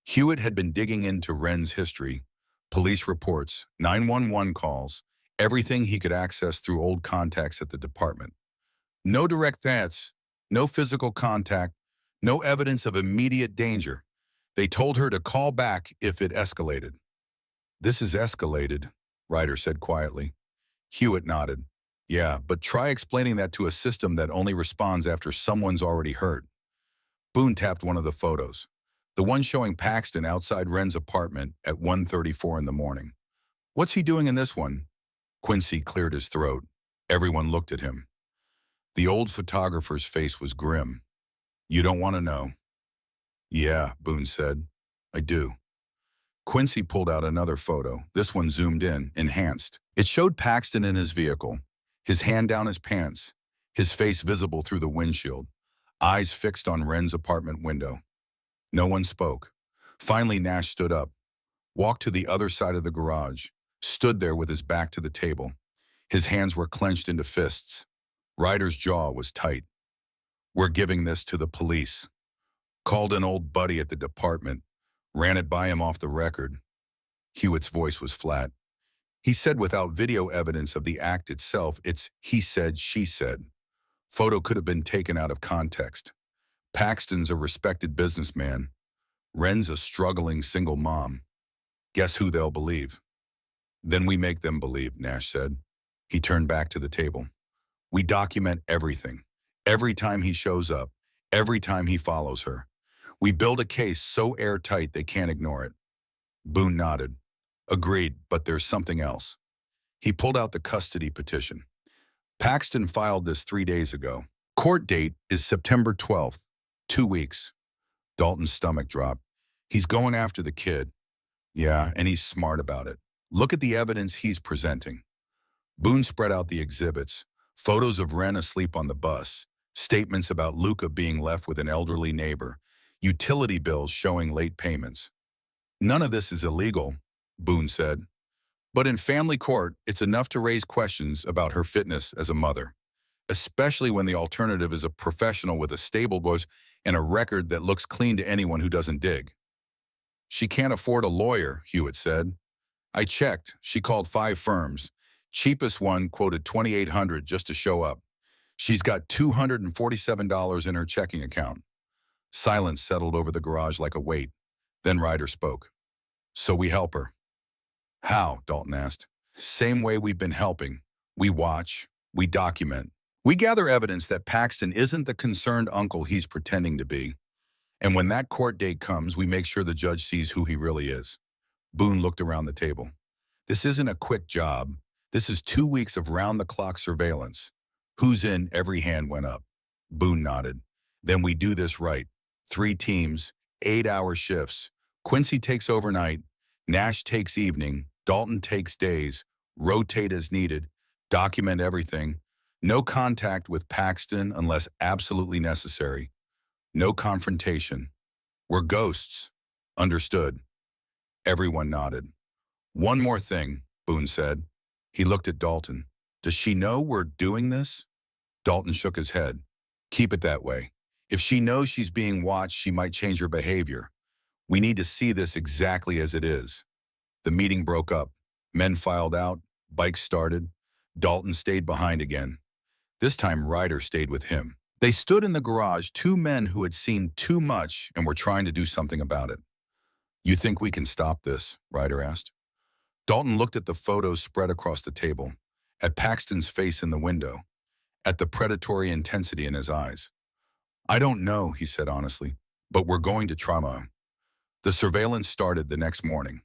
Hewitt had been digging into Wren's history, police reports, 911 calls, everything he could access through old contacts at the department. No direct threats, no physical contact, no evidence of immediate danger. They told her to call back if it escalated. This is escalated, Ryder said quietly. Hewitt nodded. Yeah, but try explaining that to a system that only responds after someone's already hurt. Boone tapped one of the photos. The one showing Paxton outside Wren's apartment at 1:34 in the morning. What's he doing in this one? Quincy cleared his throat. Everyone looked at him. The old photographer's face was grim. You don't want to know. Yeah, Boone said. I do. Quincy pulled out another photo, this one zoomed in, enhanced. It showed Paxton in his vehicle, his hand down his pants, his face visible through the windshield, eyes fixed on Wren's apartment window. No one spoke. Finally, Nash stood up, walked to the other side of the garage, stood there with his back to the table. His hands were clenched into fists. Ryder's jaw was tight. We're giving this to the police. Called an old buddy at the department, ran it by him off the record. Hewitt's voice was flat. He said without video evidence of the act itself, it's he said, she said. Photo could have been taken out of context. Paxton's a respected businessman. Wren's a struggling single mom. Guess who they'll believe? Then we make them believe, Nash said. He turned back to the table. We document everything. Every time he shows up, every time he follows her. We build a case so airtight they can't ignore it. Boone nodded. Agreed, but there's something else. He pulled out the custody petition. Paxton filed this 3 days ago. Court date is September 12th, 2 weeks. Dalton's stomach dropped. He's going after the kid. Yeah, and he's smart about it. Look at the evidence he's presenting. Boone spread out the exhibits, photos of Wren asleep on the bus, statements about Luca being left with an elderly neighbor, utility bills showing late payments. None of this is illegal, Boone said. But in family court, it's enough to raise questions about her fitness as a mother, especially when the alternative is a professional with a stable voice and a record that looks clean to anyone who doesn't dig. She can't afford a lawyer, Hewitt said. I checked. She called 5 firms. Cheapest one quoted $2,800 just to show up. She's got $247 in her checking account. Silence settled over the garage like a weight. Then Ryder spoke. So we help her. How? Dalton asked. Same way we've been helping. We watch. We document. We gather evidence that Paxton isn't the concerned uncle he's pretending to be. And when that court date comes, we make sure the judge sees who he really is. Boone looked around the table. This isn't a quick job. This is 2 weeks of round-the-clock surveillance. Who's in? Every hand went up. Boone nodded. Then we do this right. 3 teams, 8-hour shifts. Quincy takes overnight. Nash takes evening. Dalton takes days. Rotate as needed. Document everything. No contact with Paxton unless absolutely necessary. No confrontation. We're ghosts. Understood. Everyone nodded. One more thing, Boone said. He looked at Dalton. Does she know we're doing this? Dalton shook his head. Keep it that way. If she knows she's being watched, she might change her behavior. We need to see this exactly as it is. The meeting broke up. Men filed out. Bikes started. Dalton stayed behind again. This time Ryder stayed with him. They stood in the garage, 2 men who had seen too much and were trying to do something about it. You think we can stop this? Ryder asked. Dalton looked at the photos spread across the table, at Paxton's face in the window, at the predatory intensity in his eyes. I don't know, he said honestly, but we're going to try. The surveillance started the next morning.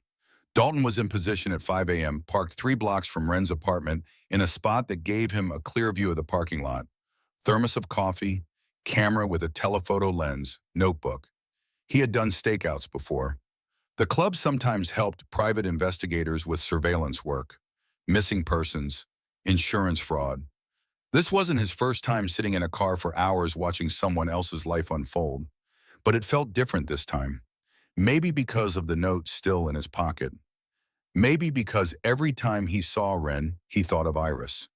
Dalton was in position at 5 a.m., parked 3 blocks from Wren's apartment in a spot that gave him a clear view of the parking lot. Thermos of coffee, camera with a telephoto lens, notebook. He had done stakeouts before. The club sometimes helped private investigators with surveillance work, missing persons, insurance fraud. This wasn't his first time sitting in a car for hours watching someone else's life unfold, but it felt different this time. Maybe because of the note still in his pocket. Maybe because every time he saw Wren, he thought of Iris.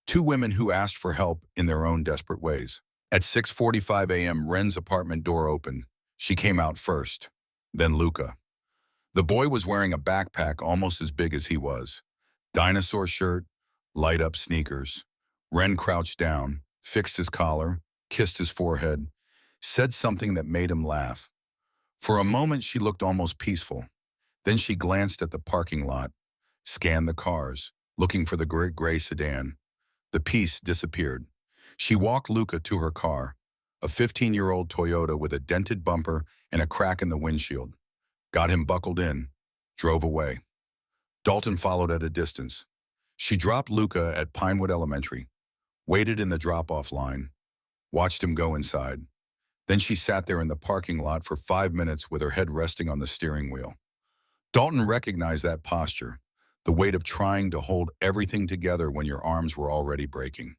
2 women who asked for help in their own desperate ways. At 6:45 a.m., Wren's apartment door opened. She came out first, then Luca. The boy was wearing a backpack almost as big as he was. Dinosaur shirt, light-up sneakers. Wren crouched down, fixed his collar, kissed his forehead, said something that made him laugh. For a moment, she looked almost peaceful. Then she glanced at the parking lot, scanned the cars, looking for the gray sedan. The peace disappeared. She walked Luca to her car. a 15-year-old Toyota with a dented bumper and a crack in the windshield. Got him buckled in, drove away. Dalton followed at a distance. She dropped Luca at Pinewood Elementary, waited in the drop-off line, watched him go inside. Then she sat there in the parking lot for 5 minutes with her head resting on the steering wheel. Dalton recognized that posture, the weight of trying to hold everything together when your arms were already breaking.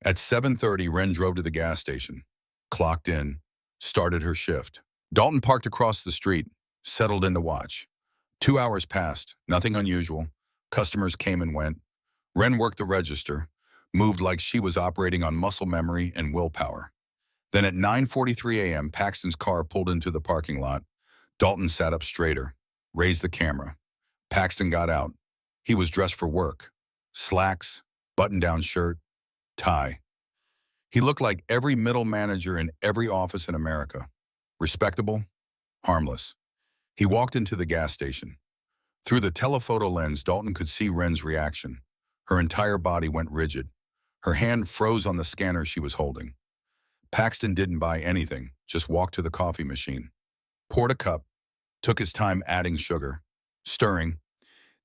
At 7:30, Wren drove to the gas station, clocked in, started her shift. Dalton parked across the street, settled in to watch. 2 hours passed, nothing unusual. Customers came and went. Wren worked the register, moved like she was operating on muscle memory and willpower. Then at 9:43 a.m., Paxton's car pulled into the parking lot. Dalton sat up straighter, raised the camera. Paxton got out. He was dressed for work. Slacks, button-down shirt, tie. He looked like every middle manager in every office in America. Respectable, harmless. He walked into the gas station. Through the telephoto lens, Dalton could see Wren's reaction. Her entire body went rigid. Her hand froze on the scanner she was holding. Paxton didn't buy anything, just walked to the coffee machine. Poured a cup, took his time adding sugar, stirring.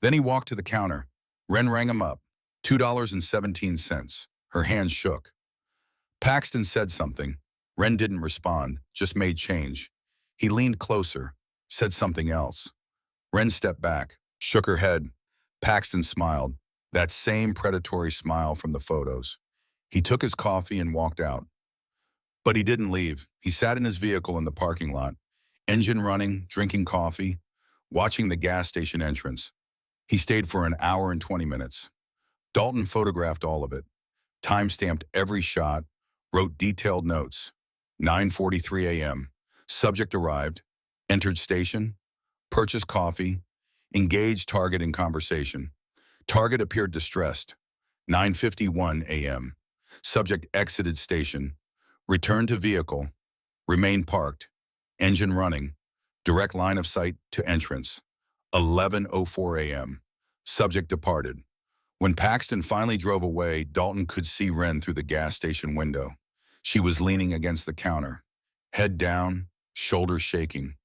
Then he walked to the counter. Wren rang him up. $2.17. Her hands shook. Paxton said something. Wren didn't respond, just made change. He leaned closer, said something else. Wren stepped back, shook her head. Paxton smiled, that same predatory smile from the photos. He took his coffee and walked out. But he didn't leave. He sat in his vehicle in the parking lot, engine running, drinking coffee, watching the gas station entrance. He stayed for an hour and 20 minutes. Dalton photographed all of it, time-stamped every shot, wrote detailed notes. 9:43 a.m. Subject arrived, entered station, purchased coffee, engaged target in conversation. Target appeared distressed. 9:51 a.m. Subject exited station, returned to vehicle, remained parked, engine running, direct line of sight to entrance. 11:04 a.m. Subject departed. When Paxton finally drove away, Dalton could see Wren through the gas station window. She was leaning against the counter, head down, shoulders shaking.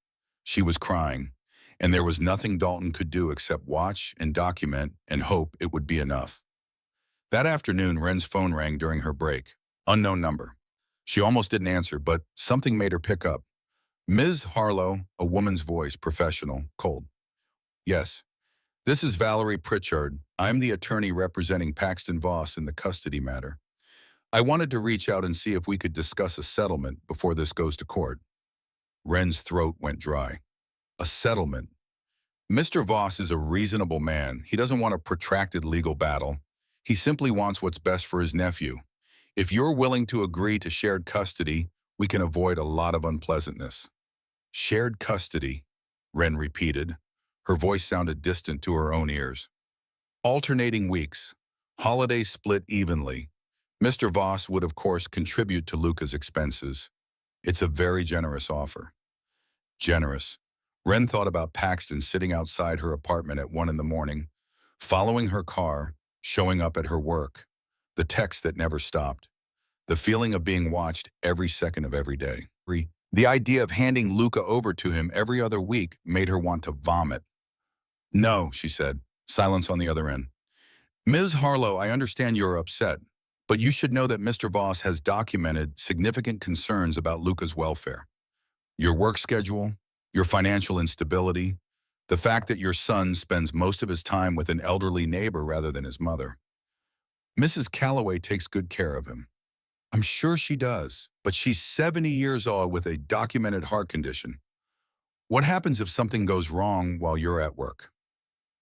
She was crying, and there was nothing Dalton could do except watch and document and hope it would be enough. That afternoon, Wren's phone rang during her break. Unknown number. She almost didn't answer, but something made her pick up. Ms. Harlow, a woman's voice, professional, cold. Yes. This is Valerie Pritchard. I'm the attorney representing Paxton Voss in the custody matter. I wanted to reach out and see if we could discuss a settlement before this goes to court. Wren's throat went dry. A settlement. Mr. Voss is a reasonable man. He doesn't want a protracted legal battle. He simply wants what's best for his nephew. If you're willing to agree to shared custody, we can avoid a lot of unpleasantness. Shared custody, Wren repeated. Her voice sounded distant to her own ears. Alternating weeks. Holidays split evenly. Mr. Voss would, of course, contribute to Luca's expenses. It's a very generous offer. Generous. Wren thought about Paxton sitting outside her apartment at 1 a.m, following her car, showing up at her work. The text that never stopped. The feeling of being watched every second of every day. The idea of handing Luca over to him every other week made her want to vomit. No, she said, silence on the other end. Ms. Harlow, I understand you're upset, but you should know that Mr. Voss has documented significant concerns about Luca's welfare. Your work schedule, your financial instability, the fact that your son spends most of his time with an elderly neighbor rather than his mother. Mrs. Calloway takes good care of him. I'm sure she does, but she's 70 years old with a documented heart condition. What happens if something goes wrong while you're at work?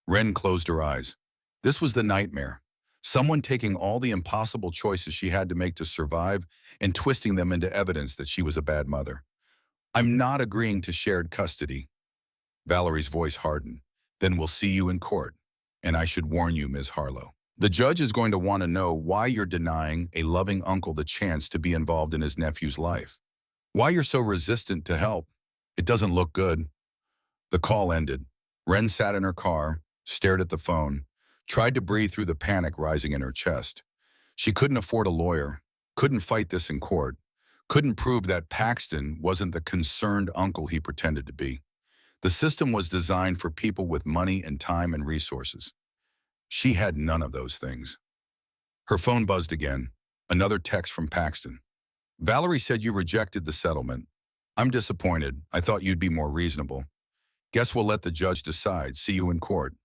Wren closed her eyes. This was the nightmare. Someone taking all the impossible choices she had to make to survive and twisting them into evidence that she was a bad mother. I'm not agreeing to shared custody. Valerie's voice hardened. Then we'll see you in court. And I should warn you, Ms. Harlow. The judge is going to want to know why you're denying a loving uncle the chance to be involved in his nephew's life. Why you're so resistant to help. It doesn't look good. The call ended. Wren sat in her car, stared at the phone, tried to breathe through the panic rising in her chest. She couldn't afford a lawyer, couldn't fight this in court, couldn't prove that Paxton wasn't the concerned uncle he pretended to be. The system was designed for people with money and time and resources. She had none of those things. Her phone buzzed again. Another text from Paxton. Valerie said you rejected the settlement. I'm disappointed. I thought you'd be more reasonable. Guess we'll let the judge decide. See you in court.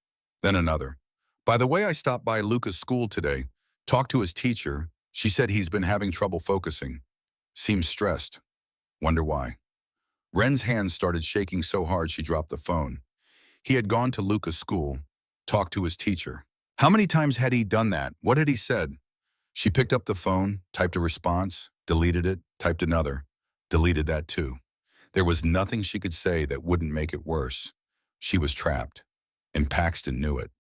Then another. By the way, I stopped by Luca's school today. Talked to his teacher. She said he's been having trouble focusing. Seems stressed. Wonder why. Wren's hands started shaking so hard she dropped the phone. He had gone to Luca's school, talked to his teacher. How many times had he done that? What had he said? She picked up the phone, typed a response, deleted it, typed another, deleted that too. There was nothing she could say that wouldn't make it worse. She was trapped, and Paxton knew it.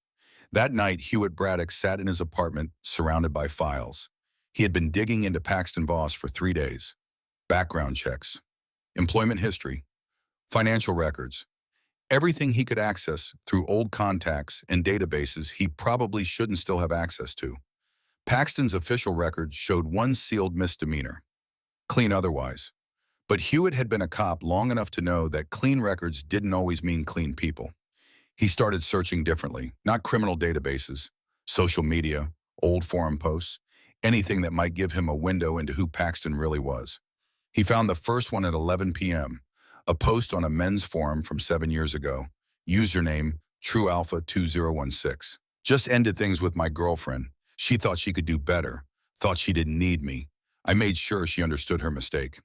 That night, Hewitt Braddock sat in his apartment, surrounded by files. He had been digging into Paxton Voss for 3 days. Background checks, employment history, financial records, everything he could access through old contacts and databases he probably shouldn't still have access to. Paxton's official record showed one sealed misdemeanor, clean otherwise. But Hewitt had been a cop long enough to know that clean records didn't always mean clean people. He started searching differently, not criminal databases, social media, old forum posts, anything that might give him a window into who Paxton really was. He found the first one at 11 p.m., a post on a men's forum from 7 years ago, username TrueAlpha2016. Just ended things with my girlfriend. She thought she could do better, thought she didn't need me. I made sure she understood her mistake.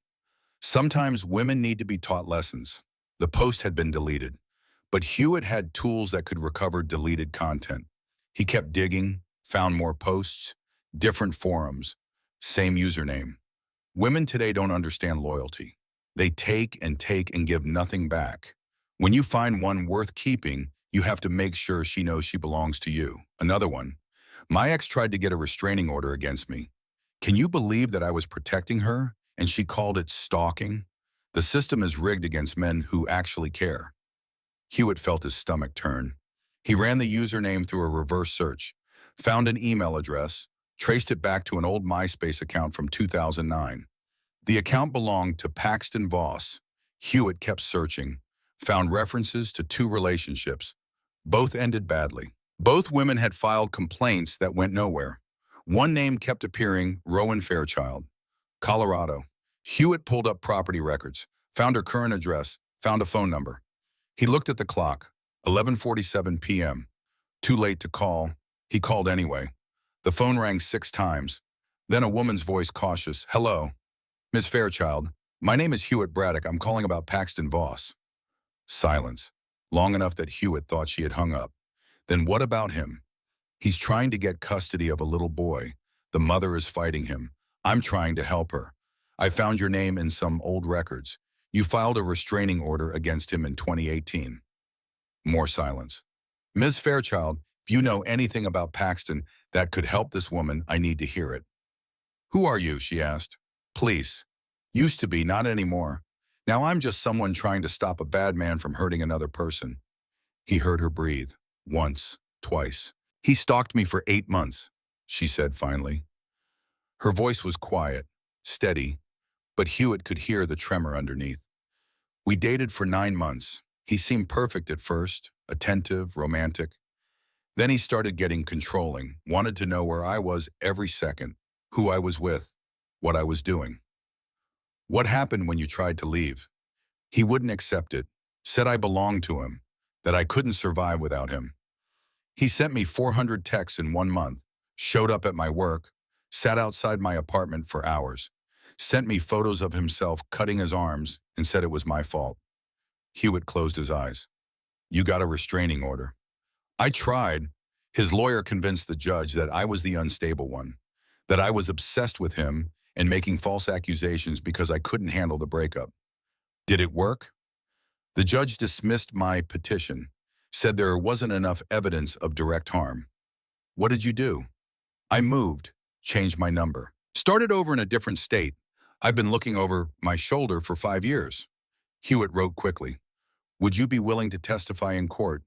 Sometimes women need to be taught lessons. The post had been deleted, but Hewitt had tools that could recover deleted content. He kept digging, found more posts, different forums, same username. Women today don't understand loyalty. They take and give nothing back. When you find one worth keeping, you have to make sure she knows she belongs to you. Another one. My ex tried to get a restraining order against me. Can you believe that I was protecting her and she called it stalking? The system is rigged against men who actually care. Hewitt felt his stomach turn. He ran the username through a reverse search, found an email address, traced it back to an old MySpace account from 2009. The account belonged to Paxton Voss. Hewitt kept searching, found references to 2 relationships. Both ended badly. Both women had filed complaints that went nowhere. One name kept appearing, Rowan Fairchild, Colorado. Hewitt pulled up property records, found her current address, found a phone number. He looked at the clock, 11:47 p.m. Too late to call. He called anyway. The phone rang 6 times. Then a woman's voice cautious, "Hello, Miss Fairchild. My name is Hewitt Braddock. I'm calling about Paxton Voss." Silence, long enough that Hewitt thought she had hung up. Then what about him? He's trying to get custody of a little boy. The mother is fighting him. I'm trying to help her. I found your name in some old records. You filed a restraining order against him in 2018. More silence. Ms. Fairchild, if you know anything about Paxton that could help this woman, I need to hear it. Who are you? She asked. Police. Used to be, not anymore. Now I'm just someone trying to stop a bad man from hurting another person. He heard her breathe. Once, twice. He stalked me for 8 months, she said finally. Her voice was quiet, steady, but Hewitt could hear the tremor underneath. We dated for 9 months. He seemed perfect at first, attentive, romantic. Then he started getting controlling, wanted to know where I was every second, who I was with, what I was doing. What happened when you tried to leave? He wouldn't accept it, said I belonged to him, that I couldn't survive without him. He sent me 400 texts in 1 month, showed up at my work, sat outside my apartment for hours, sent me photos of himself cutting his arms and said it was my fault. Hewitt closed his eyes. You got a restraining order. I tried. His lawyer convinced the judge that I was the unstable one, that I was obsessed with him and making false accusations because I couldn't handle the breakup. Did it work? The judge dismissed my petition, said there wasn't enough evidence of direct harm. What did you do? I moved, changed my number, started over in a different state. I've been looking over my shoulder for 5 years. Hewitt wrote quickly. Would you be willing to testify in court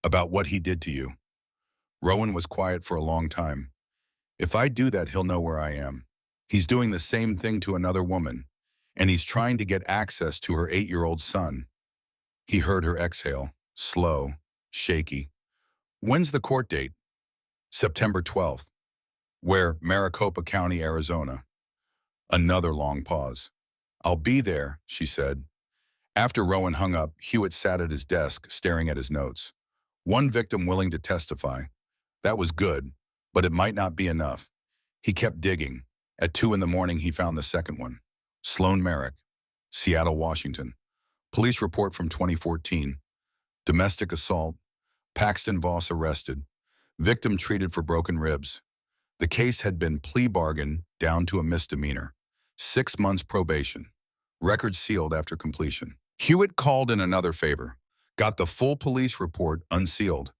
about what he did to you? Rowan was quiet for a long time. If I do that, he'll know where I am. He's doing the same thing to another woman. and he's trying to get access to her 8-year-old son. He heard her exhale, slow, shaky. When's the court date? September 12th. Where? Maricopa County, Arizona. Another long pause. I'll be there, she said. After Rowan hung up, Hewitt sat at his desk, staring at his notes. One victim willing to testify. That was good, but it might not be enough. He kept digging. At 2 in the morning, he found the second one. Sloan Merrick, Seattle, Washington. Police report from 2014. Domestic assault. Paxton Voss arrested. Victim treated for broken ribs. The case had been plea bargain down to a misdemeanor. 6 months probation. Record sealed after completion. Hewitt called in another favor. Got the full police report unsealed.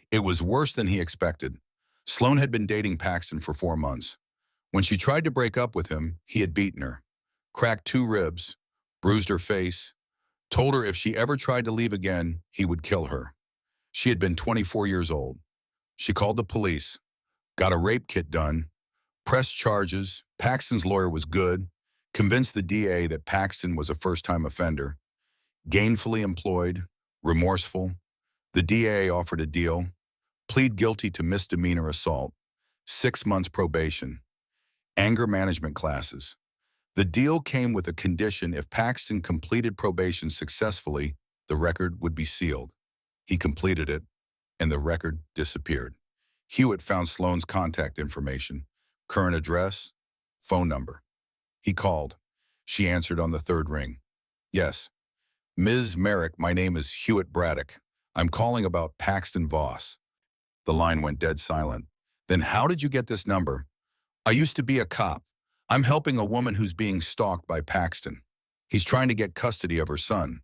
It was worse than he expected. Sloan had been dating Paxton for 4 months. When she tried to break up with him, he had beaten her. Cracked 2 ribs, bruised her face, told her if she ever tried to leave again, he would kill her. She had been 24 years old. She called the police, got a rape kit done, pressed charges. Paxton's lawyer was good, convinced the DA that Paxton was a first-time offender, gainfully employed, remorseful. The DA offered a deal, plead guilty to misdemeanor assault, 6 months probation, anger management classes. The deal came with a condition: if Paxton completed probation successfully, the record would be sealed. He completed it, and the record disappeared. Hewitt found Sloan's contact information, current address, phone number. He called. She answered on the 3rd ring. Yes. Ms. Merrick, my name is Hewitt Braddock. I'm calling about Paxton Voss. The line went dead silent. Then how did you get this number? I used to be a cop. I'm helping a woman who's being stalked by Paxton. He's trying to get custody of her son.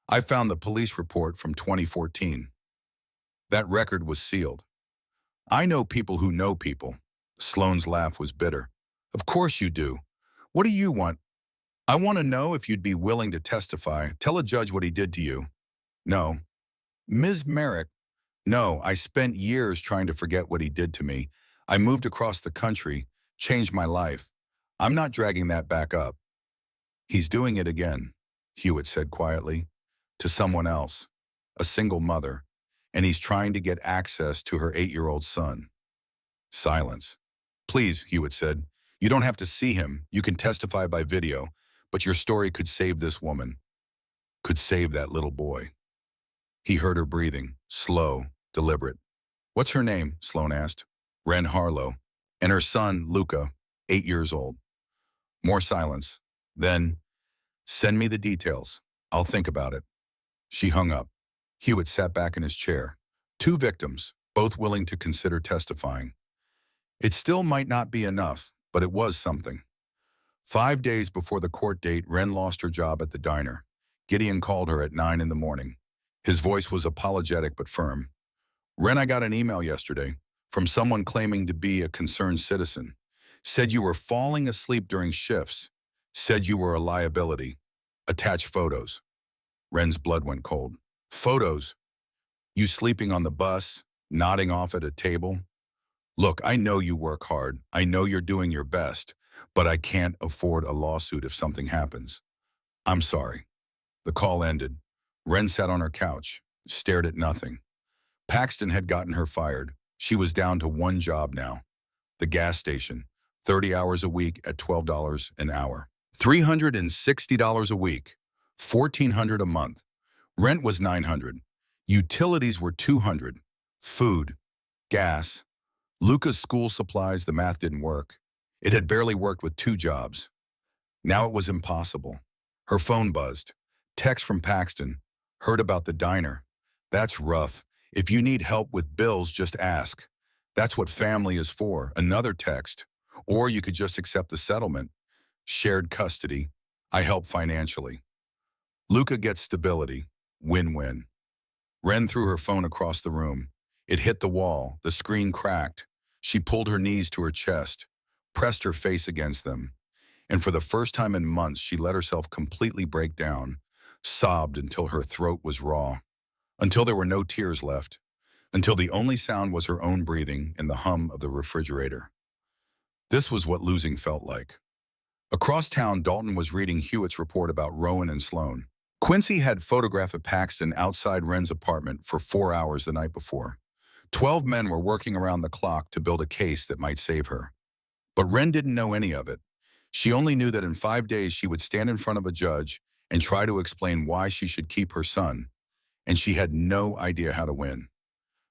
I found the police report from 2014. That record was sealed. I know people who know people. Sloan's laugh was bitter. Of course you do. What do you want? I want to know if you'd be willing to testify. Tell a judge what he did to you. No. Ms. Merrick, no, I spent years trying to forget what he did to me. I moved across the country, changed my life. I'm not dragging that back up. He's doing it again, Hewitt said quietly, to someone else, a single mother, and he's trying to get access to her 8-year-old son. Silence. Please, Hewitt said, you don't have to see him. You can testify by video, but your story could save this woman, could save that little boy. He heard her breathing, slow, deliberate. What's her name? Sloan asked. Wren Harlow. And her son, Luca, 8 years old. More silence. Then, send me the details. I'll think about it. She hung up. Hewitt sat back in his chair. 2 victims, both willing to consider testifying. It still might not be enough, but it was something. 5 days before the court date, Wren lost her job at the diner. Gideon called her at 9 in the morning. His voice was apologetic but firm. Wren, I got an email yesterday from someone claiming to be a concerned citizen. Said you were falling asleep during shifts. Said you were a liability. Attached photos. Wren's blood went cold. Photos? You sleeping on the bus, nodding off at a table? Look, I know you work hard. I know you're doing your best, but I can't afford a lawsuit if something happens. I'm sorry. The call ended. Wren sat on her couch, stared at nothing. Paxton had gotten her fired. She was down to one job now. The gas station, 30 hours a week at $12 an hour. $360 a week, $1,400 a month. Rent was $900. Utilities were $200. Food, gas, Luca's school supplies. The math didn't work. It had barely worked with 2 jobs. Now it was impossible. Her phone buzzed. Text from Paxton. Heard about the diner. That's rough. If you need help with bills, just ask. That's what family is for. Another text. Or you could just accept the settlement. Shared custody. I help financially. Luca gets stability. Win-win. Wren threw her phone across the room. It hit the wall. The screen cracked. She pulled her knees to her chest, pressed her face against them. And for the first time in months, she let herself completely break down, sobbed until her throat was raw, until there were no tears left, until the only sound was her own breathing and the hum of the refrigerator. This was what losing felt like. Across town, Dalton was reading Hewitt's report about Rowan and Sloan. Quincy had photographed of Paxton outside Wren's apartment for 4 hours the night before. 12 men were working around the clock to build a case that might save her. But Wren didn't know any of it. She only knew that in 5 days she would stand in front of a judge and try to explain why she should keep her son, and she had no idea how to win.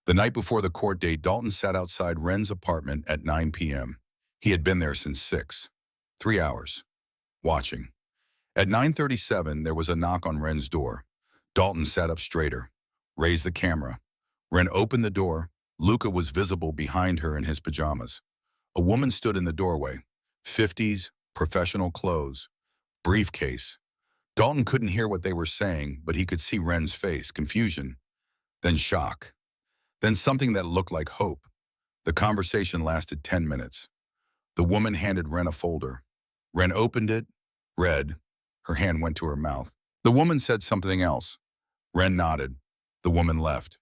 The night before the court date, Dalton sat outside Wren's apartment at 9 p.m. He had been there since 6. 3 hours. Watching. At 9:37, there was a knock on Wren's door. Dalton sat up straighter, raised the camera. Wren opened the door. Luca was visible behind her in his pajamas. A woman stood in the doorway. 50s, professional clothes, briefcase. Dalton couldn't hear what they were saying, but he could see Wren's face, confusion, then shock, then something that looked like hope. The conversation lasted 10 minutes. The woman handed Wren a folder. Wren opened it, read. Her hand went to her mouth. The woman said something else. Wren nodded. The woman left.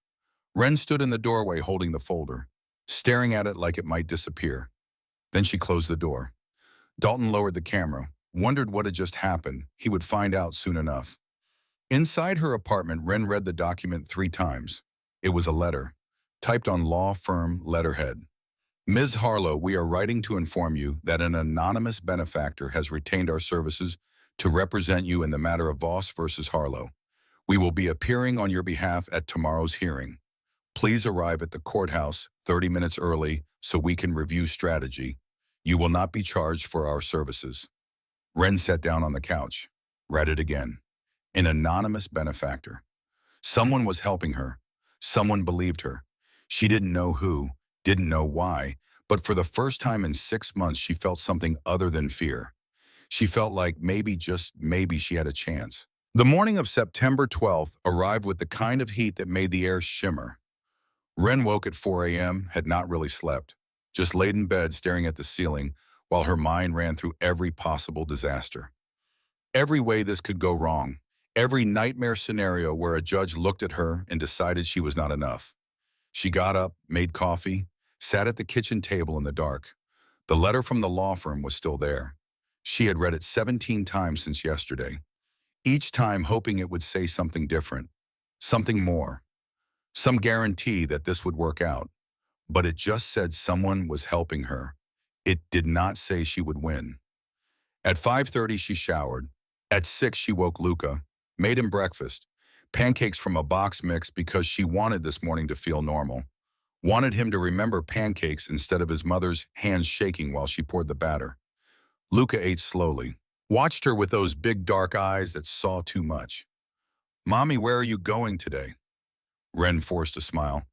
Wren stood in the doorway holding the folder, staring at it like it might disappear. Then she closed the door. Dalton lowered the camera, wondered what had just happened. He would find out soon enough. Inside her apartment, Wren read the document 3 times. It was a letter, typed on law firm letterhead. Ms. Harlow, we are writing to inform you that an anonymous benefactor has retained our services to represent you in the matter of Voss versus Harlow. We will be appearing on your behalf at tomorrow's hearing. Please arrive at the courthouse 30 minutes early so we can review strategy. You will not be charged for our services. Wren sat down on the couch, read it again. An anonymous benefactor. Someone was helping her. Someone believed her. She didn't know who, didn't know why, but for the first time in 6 months, she felt something other than fear. She felt like maybe, just maybe, she had a chance. The morning of September 12th arrived with the kind of heat that made the air shimmer. Wren woke at 4 a.m., had not really slept, just laid in bed staring at the ceiling while her mind ran through every possible disaster. Every way this could go wrong, every nightmare scenario where a judge looked at her and decided she was not enough. She got up, made coffee, sat at the kitchen table in the dark. The letter from the law firm was still there. She had read it 17 times since yesterday, each time hoping it would say something different, something more, some guarantee that this would work out. But it just said someone was helping her. It did not say she would win. At 5:30, she showered. At 6, she woke Luca, made him breakfast, pancakes from a box mix because she wanted this morning to feel normal. Wanted him to remember pancakes instead of his mother's hands shaking while she poured the batter. Luca ate slowly, watched her with those big dark eyes that saw too much. Mommy, where are you going today? Wren forced a smile.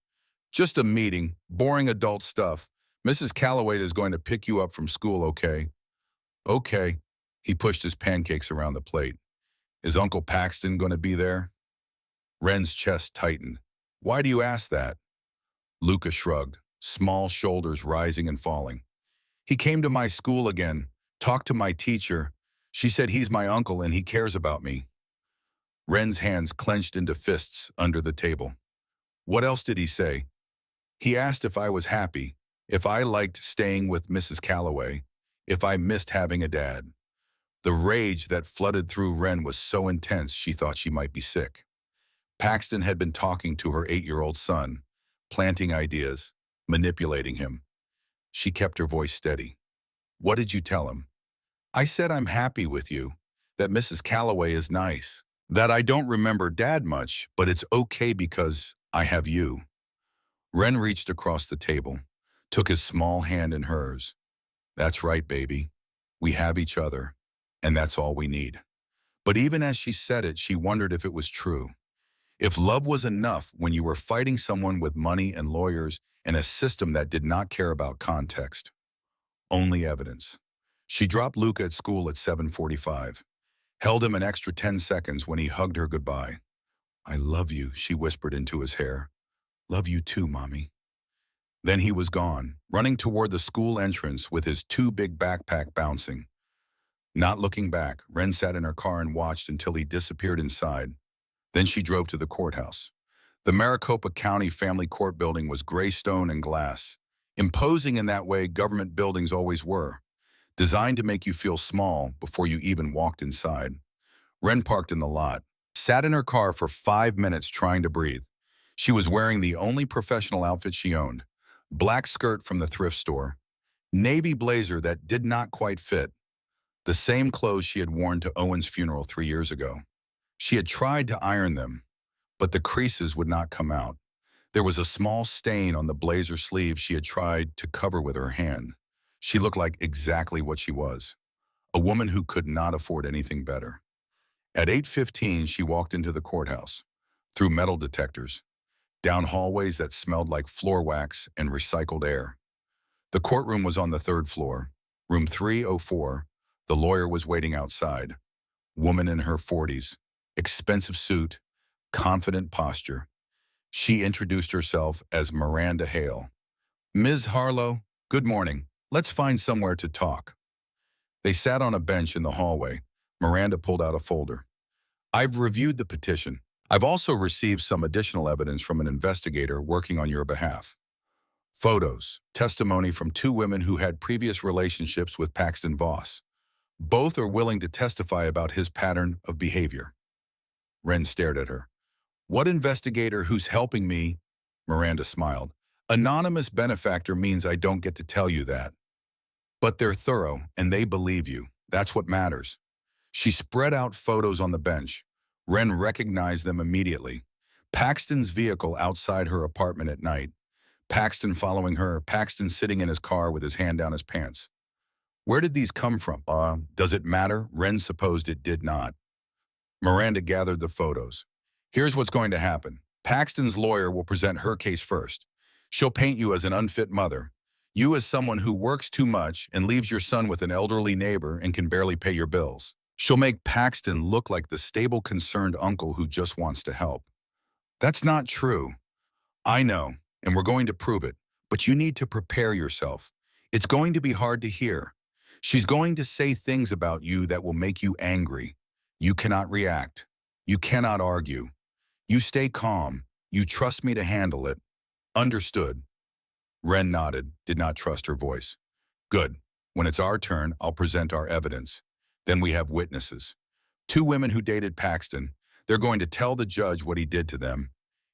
Just a meeting, boring adult stuff. Mrs. Calloway is going to pick you up from school, okay? Okay. He pushed his pancakes around the plate. Is Uncle Paxton going to be there? Wren's chest tightened. Why do you ask that? Luca shrugged, small shoulders rising and falling. He came to my school again, talked to my teacher. She said he's my uncle and he cares about me. Wren's hands clenched into fists under the table. What else did he say? He asked if I was happy, if I liked staying with Mrs. Calloway, if I missed having a dad. The rage that flooded through Wren was so intense she thought she might be sick. Paxton had been talking to her 8-year-old son, planting ideas, manipulating him. She kept her voice steady. What did you tell him? I said I'm happy with you, that Mrs. Calloway is nice, that I don't remember Dad much, but it's okay because I have you. Wren reached across the table, took his small hand in hers. That's right, baby. We have each other, and that's all we need. But even as she said it, she wondered if it was true. If love was enough when you were fighting someone with money and lawyers and a system that did not care about context. Only evidence. She dropped Luca at school at 7:45, held him an extra 10 seconds when he hugged her goodbye. I love you, she whispered into his hair. Love you too, Mommy. Then he was gone, running toward the school entrance with his 2 big backpack bouncing. Not looking back, Wren sat in her car and watched until he disappeared inside. Then she drove to the courthouse. The Maricopa County Family Court building was gray stone and glass, imposing in that way government buildings always were. designed to make you feel small before you even walked inside. Ren parked in the lot, sat in her car for 5 minutes trying to breathe. She was wearing the only professional outfit she owned, black skirt from the thrift store, navy blazer that did not quite fit, the same clothes she had worn to Owen's funeral 3 years ago. She had tried to iron them, but the creases would not come out. There was a small stain on the blazer sleeve she had tried to cover with her hand. She looked like exactly what she was, a woman who could not afford anything better. At 8:15, she walked into the courthouse, through metal detectors, down hallways that smelled like floor wax and recycled air. The courtroom was on the third floor, room 304. The lawyer was waiting outside. Woman in her 40s, expensive suit, confident posture. She introduced herself as Miranda Hale. Ms. Harlow, good morning. Let's find somewhere to talk. They sat on a bench in the hallway. Miranda pulled out a folder. I've reviewed the petition. I've also received some additional evidence from an investigator working on your behalf. Photos, testimony from 2 women who had previous relationships with Paxton Voss. Both are willing to testify about his pattern of behavior. Wren stared at her. What investigator who's helping me? Miranda smiled. Anonymous benefactor means I don't get to tell you that. But they're thorough, and they believe you. That's what matters. She spread out photos on the bench. Wren recognized them immediately. Paxton's vehicle outside her apartment at night. Paxton following her. Paxton sitting in his car with his hand down his pants. Where did these come from? Does it matter? Wren supposed it did not. Miranda gathered the photos. Here's what's going to happen. Paxton's lawyer will present her case first. She'll paint you as an unfit mother. You as someone who works too much and leaves your son with an elderly neighbor and can barely pay your bills. She'll make Paxton look like the stable, concerned uncle who just wants to help. That's not true. I know, and we're going to prove it, but you need to prepare yourself. It's going to be hard to hear. She's going to say things about you that will make you angry. You cannot react. You cannot argue. You stay calm. You trust me to handle it. Understood. Wren nodded, did not trust her voice. Good. When it's our turn, I'll present our evidence. Then we have witnesses. 2 women who dated Paxton. They're going to tell the judge what he did to them.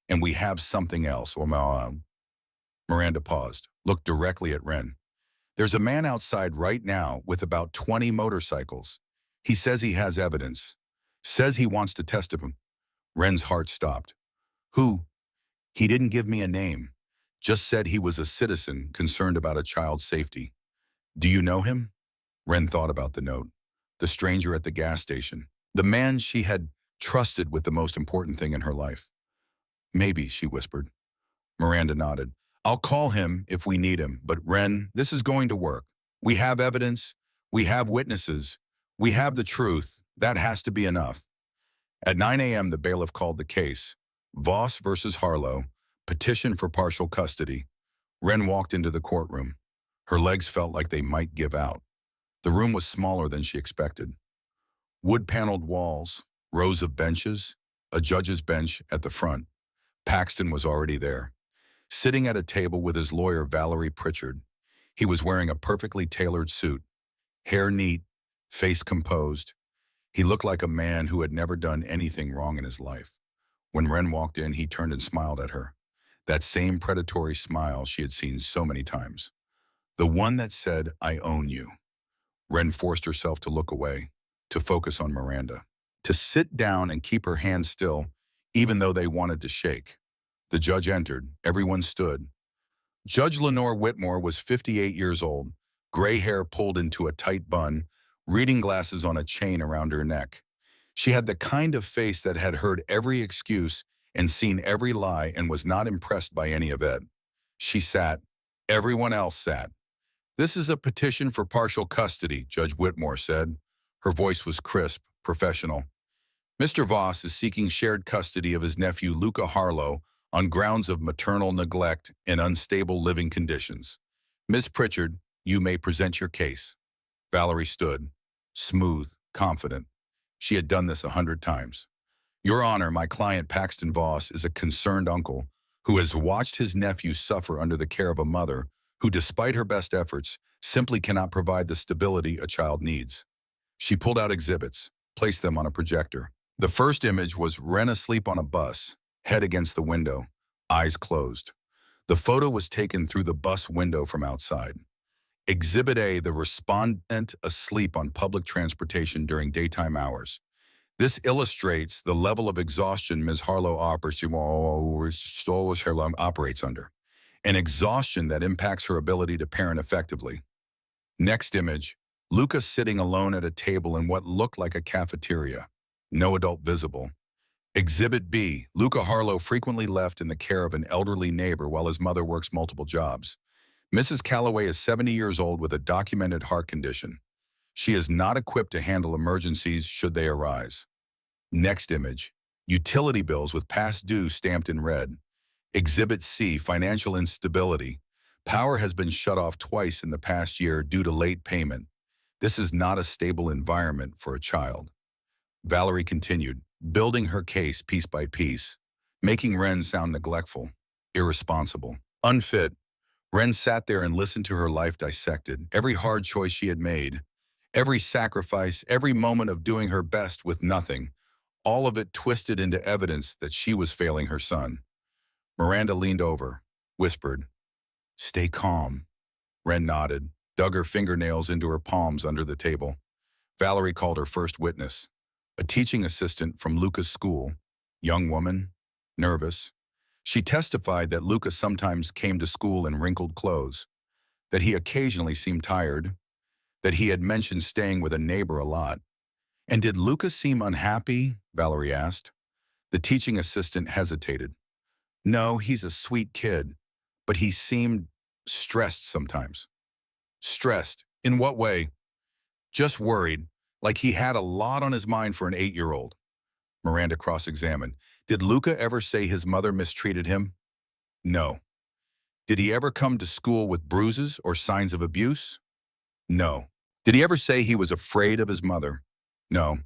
And we have something else. Miranda paused, looked directly at Wren. There's a man outside right now with about 20 motorcycles. He says he has evidence. Says he wants to testify. Wren's heart stopped. Who? He didn't give me a name. Just said he was a citizen concerned about a child's safety. Do you know him? Wren thought about the note. The stranger at the gas station. The man she had trusted with the most important thing in her life. Maybe, she whispered. Miranda nodded. I'll call him if we need him, but Wren, this is going to work. We have evidence. We have witnesses. We have the truth. That has to be enough. At 9 a.m., the bailiff called the case. Voss versus Harlow. Petition for partial custody. Wren walked into the courtroom. Her legs felt like they might give out. The room was smaller than she expected. Wood-paneled walls, rows of benches, a judge's bench at the front. Paxton was already there, sitting at a table with his lawyer, Valerie Pritchard. He was wearing a perfectly tailored suit, hair neat, face composed. He looked like a man who had never done anything wrong in his life. When Wren walked in, he turned and smiled at her. That same predatory smile she had seen so many times. The one that said, I own you. Wren forced herself to look away, to focus on Miranda, to sit down and keep her hands still, even though they wanted to shake. The judge entered. Everyone stood. Judge Lenore Whitmore was 58 years old, gray hair pulled into a tight bun, reading glasses on a chain around her neck. She had the kind of face that had heard every excuse and seen every lie and was not impressed by any of it. She sat. Everyone else sat. This is a petition for partial custody, Judge Whitmore said. Her voice was crisp, professional. Mr. Voss is seeking shared custody of his nephew Luca Harlow on grounds of maternal neglect and unstable living conditions. Ms. Pritchard, you may present your case. Valerie stood, smooth, confident. She had done this 100 times. Your Honor, my client Paxton Voss is a concerned uncle who has watched his nephew suffer under the care of a mother who, despite her best efforts, simply cannot provide the stability a child needs. She pulled out exhibits, placed them on a projector. The first image was Ren asleep on a bus, head against the window, eyes closed. The photo was taken through the bus window from outside. Exhibit A, the respondent asleep on public transportation during daytime hours. This illustrates the level of exhaustion Ms. Harlow operates under, an exhaustion that impacts her ability to parent effectively. Next image, Luca sitting alone at a table in what looked like a cafeteria. No adult visible. Exhibit B, Luca Harlow frequently left in the care of an elderly neighbor while his mother works multiple jobs. Mrs. Calloway is 70 years old with a documented heart condition. She is not equipped to handle emergencies should they arise. Next image, utility bills with past due stamped in red. Exhibit C, financial instability. Power has been shut off twice in the past year due to late payment. This is not a stable environment for a child. Valerie continued, building her case piece by piece, making Ren sound neglectful, irresponsible, unfit. Ren sat there and listened to her life dissected, every hard choice she had made, every sacrifice, every moment of doing her best with nothing, all of it twisted into evidence that she was failing her son. Miranda leaned over, whispered, "Stay calm." Ren nodded, dug her fingernails into her palms under the table. Valerie called her first witness, a teaching assistant from Luca's school, young woman, nervous. She testified that Luca sometimes came to school in wrinkled clothes, that he occasionally seemed tired, that he had mentioned staying with a neighbor a lot. "And did Luca seem unhappy?" Valerie asked. The teaching assistant hesitated. "No, he's a sweet kid, but he seemed stressed sometimes." "Stressed? In what way?" "Just worried, like he had a lot on his mind for an 8-year-old. Miranda cross-examined. "Did Luca ever say his mother mistreated him?" "No." "Did he ever come to school with bruises or signs of abuse?" "No." "Did he ever say he was afraid of his mother?" "No."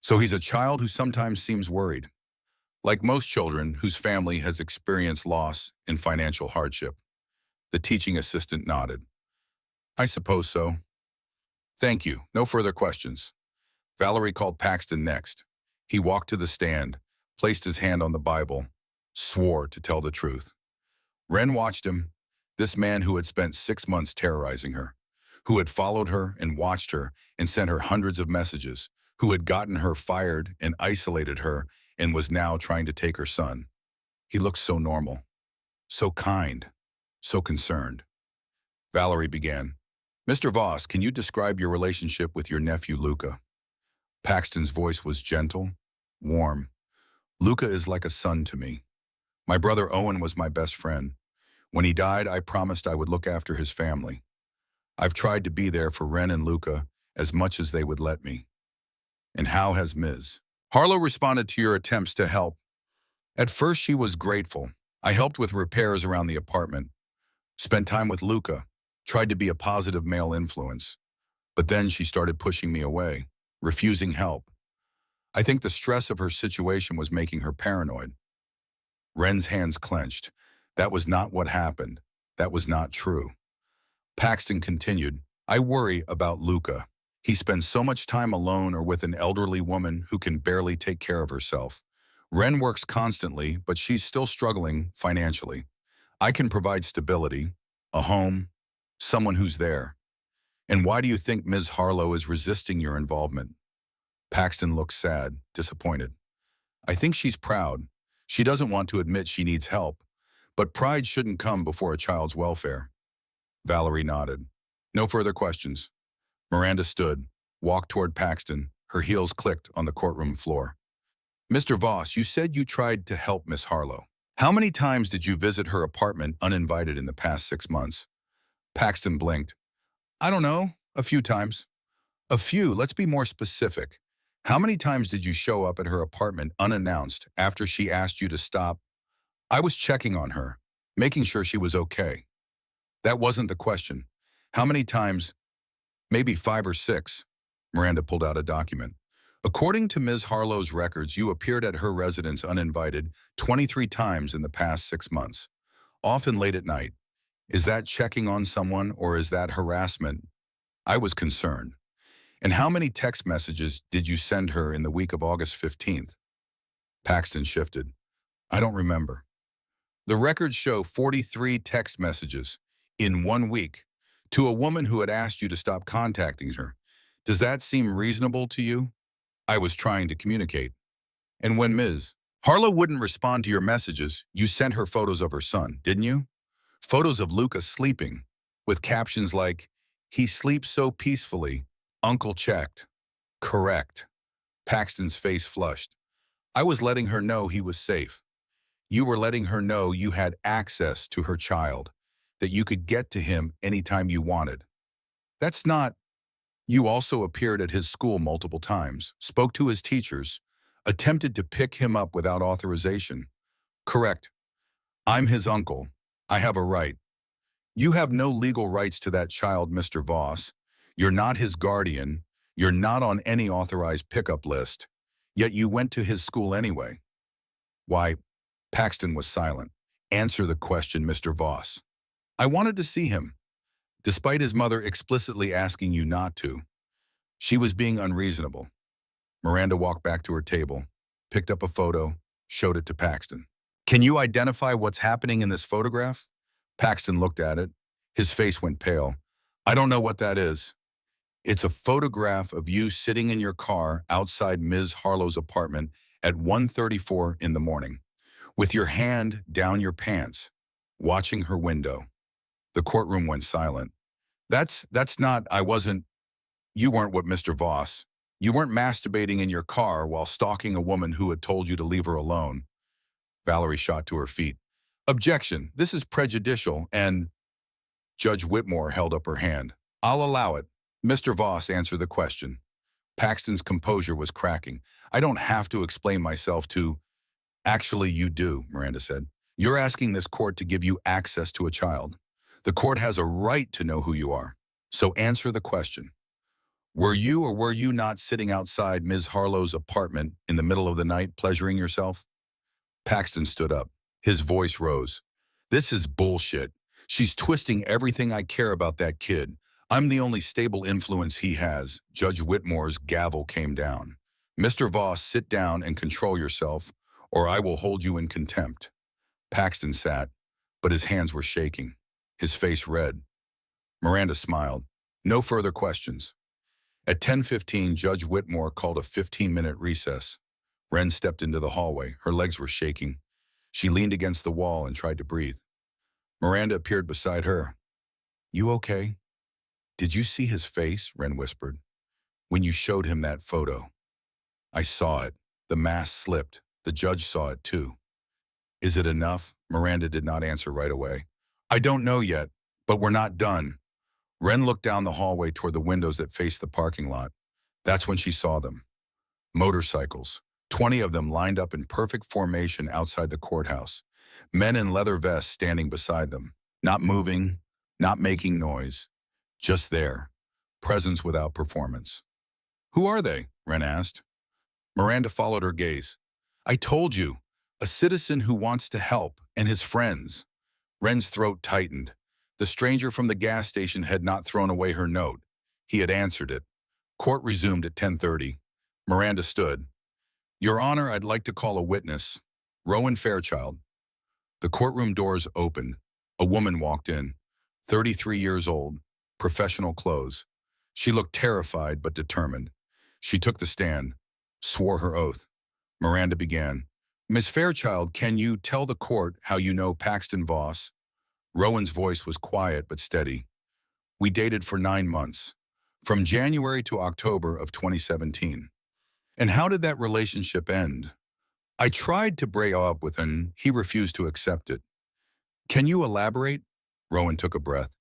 "So he's a child who sometimes seems worried, like most children whose family has experienced loss and financial hardship." The teaching assistant nodded. "I suppose so." "Thank you. No further questions." Valerie called Paxton next. He walked to the stand, placed his hand on the Bible, swore to tell the truth. Ren watched him, this man who had spent 6 months terrorizing her, who had followed her and watched her and sent her hundreds of messages, who had gotten her fired and isolated her and was now trying to take her son. He looked so normal, so kind, so concerned. Valerie began. "Mr. Voss, can you describe your relationship with your nephew Luca?" Paxton's voice was gentle, warm. "Luca is like a son to me. My brother Owen was my best friend. When he died, I promised I would look after his family. I've tried to be there for Ren and Luca as much as they would let me." "And how has Ms. Harlow responded to your attempts to help?" "At first she was grateful. I helped with repairs around the apartment, spent time with Luca, tried to be a positive male influence. But then she started pushing me away, refusing help. I think the stress of her situation was making her paranoid." Ren's hands clenched. That was not what happened. That was not true. Paxton continued, "I worry about Luca. He spends so much time alone or with an elderly woman who can barely take care of herself. Ren works constantly, but she's still struggling financially. I can provide stability, a home, someone who's there. And why do you think Ms. Harlow is resisting your involvement?" Paxton looked sad, disappointed. "I think she's proud. She doesn't want to admit she needs help. But pride shouldn't come before a child's welfare." Valerie nodded. No further questions. Miranda stood, walked toward Paxton. Her heels clicked on the courtroom floor. "Mr. Voss, you said you tried to help Miss Harlow. How many times did you visit her apartment uninvited in the past 6 months?" Paxton blinked. "I don't know. A few times." "A few? Let's be more specific. How many times did you show up at her apartment unannounced after she asked you to stop?" "I was checking on her, making sure she was okay." "That wasn't the question. How many times?" "Maybe 5 or 6. Miranda pulled out a document. "According to Ms. Harlow's records, you appeared at her residence uninvited 23 times in the past 6 months, often late at night. Is that checking on someone or is that harassment? I was concerned. And how many text messages did you send her in the week of August 15th? Paxton shifted. I don't remember. The records show 43 text messages in 1 week to a woman who had asked you to stop contacting her. Does that seem reasonable to you? I was trying to communicate. And when Ms. Harlow wouldn't respond to your messages, you sent her photos of her son, didn't you? Photos of Luca sleeping, with captions like, "He sleeps so peacefully. Uncle checked." Correct. Paxton's face flushed. I was letting her know he was safe. You were letting her know you had access to her child, that you could get to him anytime you wanted. That's not. You also appeared at his school multiple times, spoke to his teachers, attempted to pick him up without authorization. Correct. I'm his uncle. I have a right. You have no legal rights to that child, Mr. Voss. You're not his guardian. You're not on any authorized pickup list. Yet you went to his school anyway. Why? Paxton was silent. Answer the question, Mr. Voss. I wanted to see him, despite his mother explicitly asking you not to. She was being unreasonable. Miranda walked back to her table, picked up a photo, showed it to Paxton. Can you identify what's happening in this photograph? Paxton looked at it. His face went pale. I don't know what that is. It's a photograph of you sitting in your car outside Ms. Harlow's apartment at 1:34 in the morning, with your hand down your pants, watching her window. The courtroom went silent. That's not, you weren't what Mr. Voss. You weren't masturbating in your car while stalking a woman who had told you to leave her alone. Valerie shot to her feet. Objection, this is prejudicial, and Judge Whitmore held up her hand. I'll allow it. Mr. Voss answered the question. Paxton's composure was cracking. I don't have to explain myself to. Actually, you do, Miranda said. You're asking this court to give you access to a child. The court has a right to know who you are. So answer the question. Were you or were you not sitting outside Ms. Harlow's apartment in the middle of the night pleasuring yourself? Paxton stood up. His voice rose. This is bullshit. She's twisting everything I care about that kid. I'm the only stable influence he has. Judge Whitmore's gavel came down. Mr. Voss, sit down and control yourself, or I will hold you in contempt. Paxton sat, but his hands were shaking, his face red. Miranda smiled. No further questions. At 10:15, Judge Whitmore called a 15-minute recess. Wren stepped into the hallway. Her legs were shaking. She leaned against the wall and tried to breathe. Miranda appeared beside her. You okay? Did you see his face? Wren whispered. When you showed him that photo. I saw it. The mask slipped. The judge saw it too. Is it enough? Miranda did not answer right away. I don't know yet, but we're not done. Wren looked down the hallway toward the windows that faced the parking lot. That's when she saw them. Motorcycles. 20 of them lined up in perfect formation outside the courthouse. Men in leather vests standing beside them. Not moving, not making noise. Just there. Presence without performance. Who are they? Wren asked. Miranda followed her gaze. I told you. A citizen who wants to help, and his friends. Wren's throat tightened. The stranger from the gas station had not thrown away her note. He had answered it. Court resumed at 10:30. Miranda stood. Your Honor, I'd like to call a witness. Rowan Fairchild. The courtroom doors opened. A woman walked in. 33 years old. Professional clothes. She looked terrified but determined. She took the stand. Swore her oath. Miranda began. Miss Fairchild, can you tell the court how you know Paxton Voss? Rowan's voice was quiet but steady. We dated for 9 months, from January to October of 2017. And how did that relationship end? I tried to break up with him. He refused to accept it. Can you elaborate? Rowan took a breath.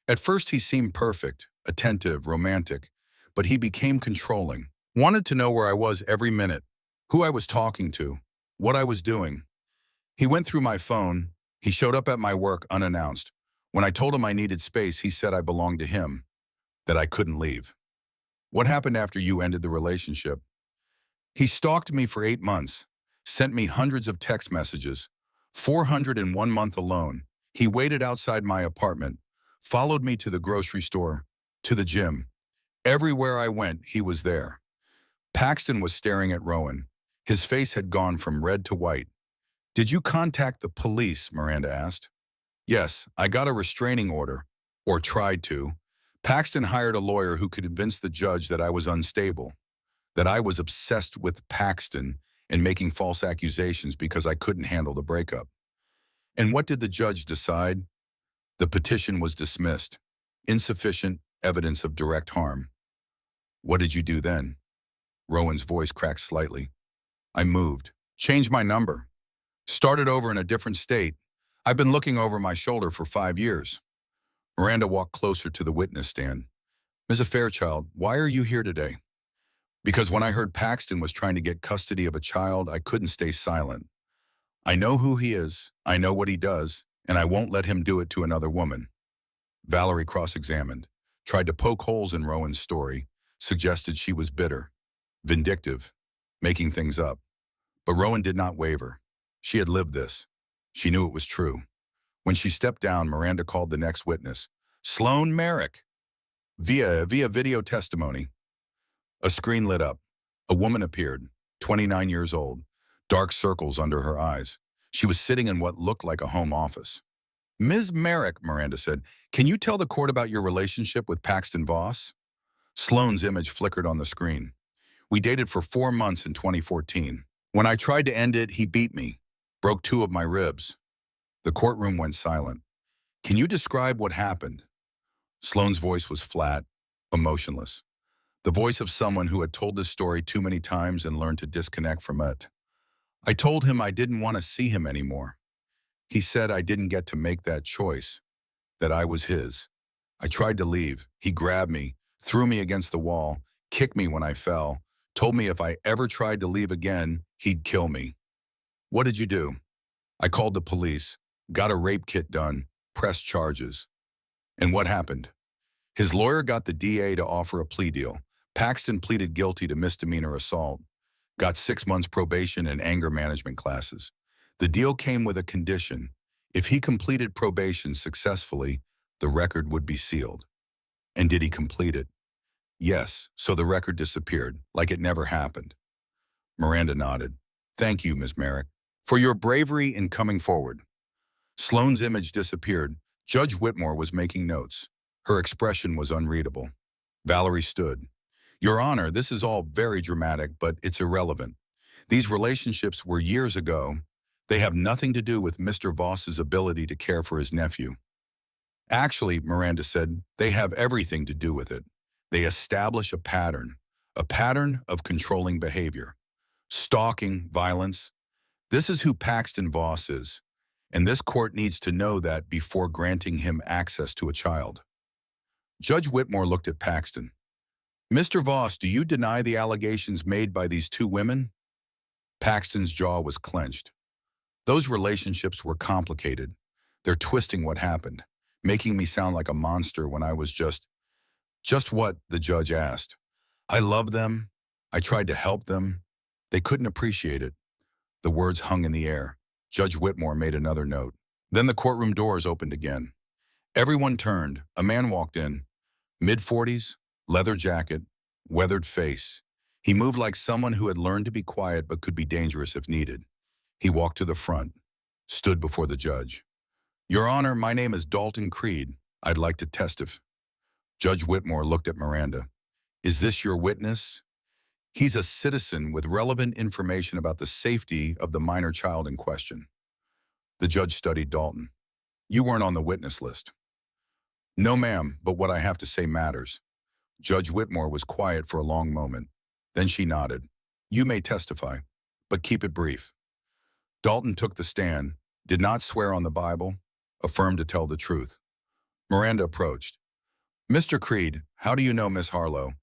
At first he seemed perfect, attentive, romantic, but he became controlling. Wanted to know where I was every minute, who I was talking to, what I was doing. He went through my phone. He showed up at my work unannounced. When I told him I needed space, he said I belonged to him, that I couldn't leave. What happened after you ended the relationship? He stalked me for 8 months, sent me hundreds of text messages, 400 in 1 month alone. He waited outside my apartment, followed me to the grocery store, to the gym. Everywhere I went, he was there. Paxton was staring at Rowan. His face had gone from red to white. "Did you contact the police?" Miranda asked. "Yes, I got a restraining order, or tried to." Paxton hired a lawyer who could convince the judge that I was unstable, that I was obsessed with Paxton and making false accusations because I couldn't handle the breakup. And what did the judge decide? The petition was dismissed. Insufficient evidence of direct harm. "What did you do then?" Rowan's voice cracked slightly. "I moved. Changed my number. Started over in a different state. I've been looking over my shoulder for 5 years." Miranda walked closer to the witness stand. "Mrs. Fairchild, why are you here today?" "Because when I heard Paxton was trying to get custody of a child, I couldn't stay silent. I know who he is, I know what he does, and I won't let him do it to another woman." Valerie cross-examined, tried to poke holes in Rowan's story, suggested she was bitter, vindictive, making things up. But Rowan did not waver. She had lived this. She knew it was true. When she stepped down, Miranda called the next witness, Sloan Merrick, via video testimony. A screen lit up. A woman appeared, 29 years old, dark circles under her eyes. She was sitting in what looked like a home office. "Ms. Merrick," Miranda said, "can you tell the court about your relationship with Paxton Voss?" Sloan's image flickered on the screen. "We dated for 4 months in 2014. When I tried to end it, he beat me, broke 2 of my ribs." The courtroom went silent. "Can you describe what happened?" Sloan's voice was flat, emotionless. The voice of someone who had told this story too many times and learned to disconnect from it. "I told him I didn't want to see him anymore. He said I didn't get to make that choice, that I was his. I tried to leave. He grabbed me, threw me against the wall, kicked me when I fell, told me if I ever tried to leave again, he'd kill me." "What did you do?" "I called the police, got a rape kit done, pressed charges." "And what happened?" "His lawyer got the DA to offer a plea deal. Paxton pleaded guilty to misdemeanor assault, got 6 months probation and anger management classes. The deal came with a condition. If he completed probation successfully, the record would be sealed." "And did he complete it?" "Yes, so the record disappeared, like it never happened." Miranda nodded. "Thank you, Ms. Merrick, for your bravery in coming forward." Sloan's image disappeared. Judge Whitmore was making notes. Her expression was unreadable. Valerie stood. "Your Honor, this is all very dramatic, but it's irrelevant. These relationships were years ago. They have nothing to do with Mr. Voss's ability to care for his nephew." "Actually," Miranda said, "they have everything to do with it. They establish a pattern of controlling behavior. Stalking, violence. This is who Paxton Voss is, and this court needs to know that before granting him access to a child." Judge Whitmore looked at Paxton. "Mr. Voss, do you deny the allegations made by these 2 women?" Paxton's jaw was clenched. "Those relationships were complicated. They're twisting what happened, making me sound like a monster when I was just what?" the judge asked. "I loved them. I tried to help them. They couldn't appreciate it." The words hung in the air. Judge Whitmore made another note. Then the courtroom doors opened again. Everyone turned. A man walked in. Mid-40s, leather jacket, weathered face. He moved like someone who had learned to be quiet but could be dangerous if needed. He walked to the front, stood before the judge. "Your Honor, my name is Dalton Creed. I'd like to testify." Judge Whitmore looked at Miranda. "Is this your witness?" "He's a citizen with relevant information about the safety of the minor child in question." The judge studied Dalton. "You weren't on the witness list." "No, ma'am, but what I have to say matters." Judge Whitmore was quiet for a long moment. Then she nodded. "You may testify, but keep it brief." Dalton took the stand, did not swear on the Bible, affirmed to tell the truth. Miranda approached. "Mr. Creed, how do you know Miss Harlow?"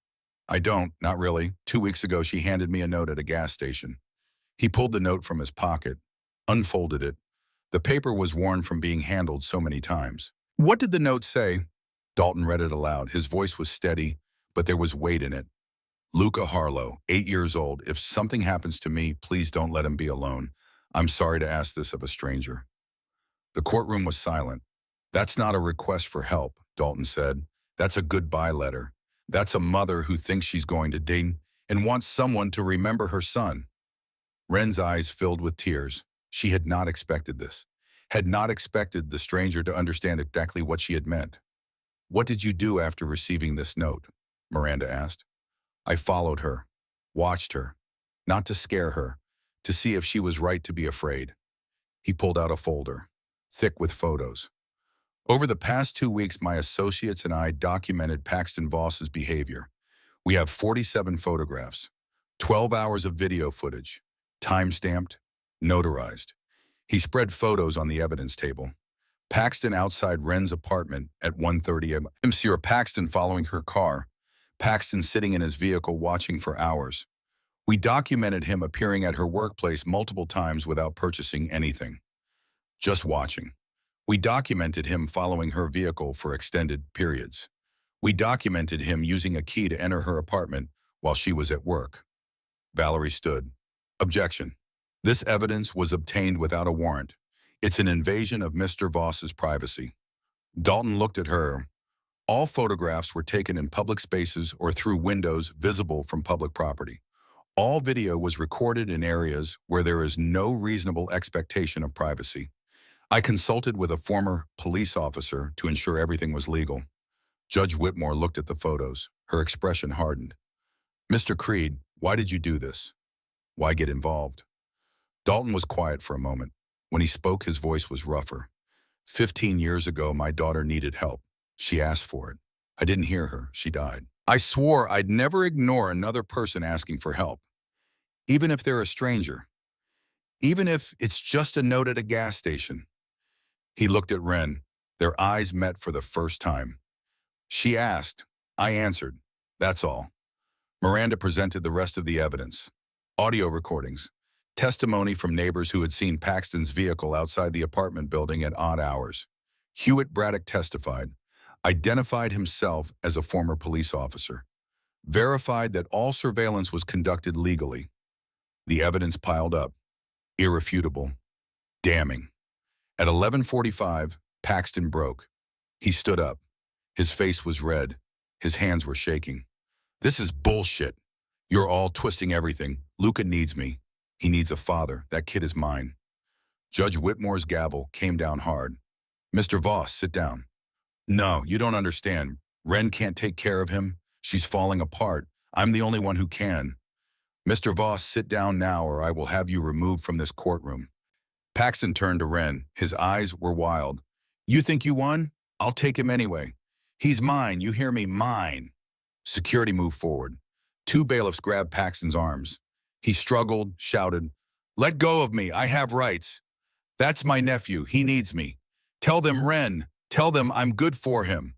"I don't, not really. 2 weeks ago she handed me a note at a gas station." He pulled the note from his pocket, unfolded it. The paper was worn from being handled so many times. "What did the note say?" Dalton read it aloud. His voice was steady, but there was weight in it. "Luca Harlow, 8 years old. If something happens to me, please don't let him be alone. I'm sorry to ask this of a stranger." The courtroom was silent. That's not a request for help, Dalton said. That's a goodbye letter. That's a mother who thinks she's going to ding and wants someone to remember her son. Wren's eyes filled with tears. She had not expected this, had not expected the stranger to understand exactly what she had meant. What did you do after receiving this note? Miranda asked. I followed her, watched her, not to scare her, to see if she was right to be afraid. He pulled out a folder, thick with photos. Over the past 2 weeks, my associates and I documented Paxton Voss's behavior. We have 47 photographs, 12 hours of video footage, time-stamped, notarized. He spread photos on the evidence table. Paxton outside Wren's apartment at 1:30 a.m. Monsieur Paxton following her car. Paxton sitting in his vehicle watching for hours. We documented him appearing at her workplace multiple times without purchasing anything. Just watching. We documented him following her vehicle for extended periods. We documented him using a key to enter her apartment while she was at work. Valerie stood. Objection. This evidence was obtained without a warrant. It's an invasion of Mr. Voss's privacy. Dalton looked at her. All photographs were taken in public spaces or through windows visible from public property. All video was recorded in areas where there is no reasonable expectation of privacy. I consulted with a former police officer to ensure everything was legal. Judge Whitmore looked at the photos. Her expression hardened. Mr. Creed, why did you do this? Why get involved? Dalton was quiet for a moment. When he spoke, his voice was rougher. 15 years ago, my daughter needed help. She asked for it. I didn't hear her. She died. I swore I'd never ignore another person asking for help, even if they're a stranger, even if it's just a note at a gas station. He looked at Wren. Their eyes met for the first time. She asked. I answered. That's all. Miranda presented the rest of the evidence. Audio recordings. Testimony from neighbors who had seen Paxton's vehicle outside the apartment building at odd hours. Hewitt Braddock testified. Identified himself as a former police officer. Verified that all surveillance was conducted legally. The evidence piled up. Irrefutable. Damning. At 11:45, Paxton broke. He stood up. His face was red. His hands were shaking. This is bullshit. You're all twisting everything. Luca needs me. He needs a father. That kid is mine. Judge Whitmore's gavel came down hard. Mr. Voss, sit down. No, you don't understand. Wren can't take care of him. She's falling apart. I'm the only one who can. Mr. Voss, sit down now or I will have you removed from this courtroom. Paxton turned to Wren. His eyes were wild. You think you won? I'll take him anyway. He's mine. You hear me? Mine. Security moved forward. 2 bailiffs grabbed Paxton's arms. He struggled, shouted, Let go of me. I have rights. That's my nephew. He needs me. Tell them, Wren. Tell them I'm good for him.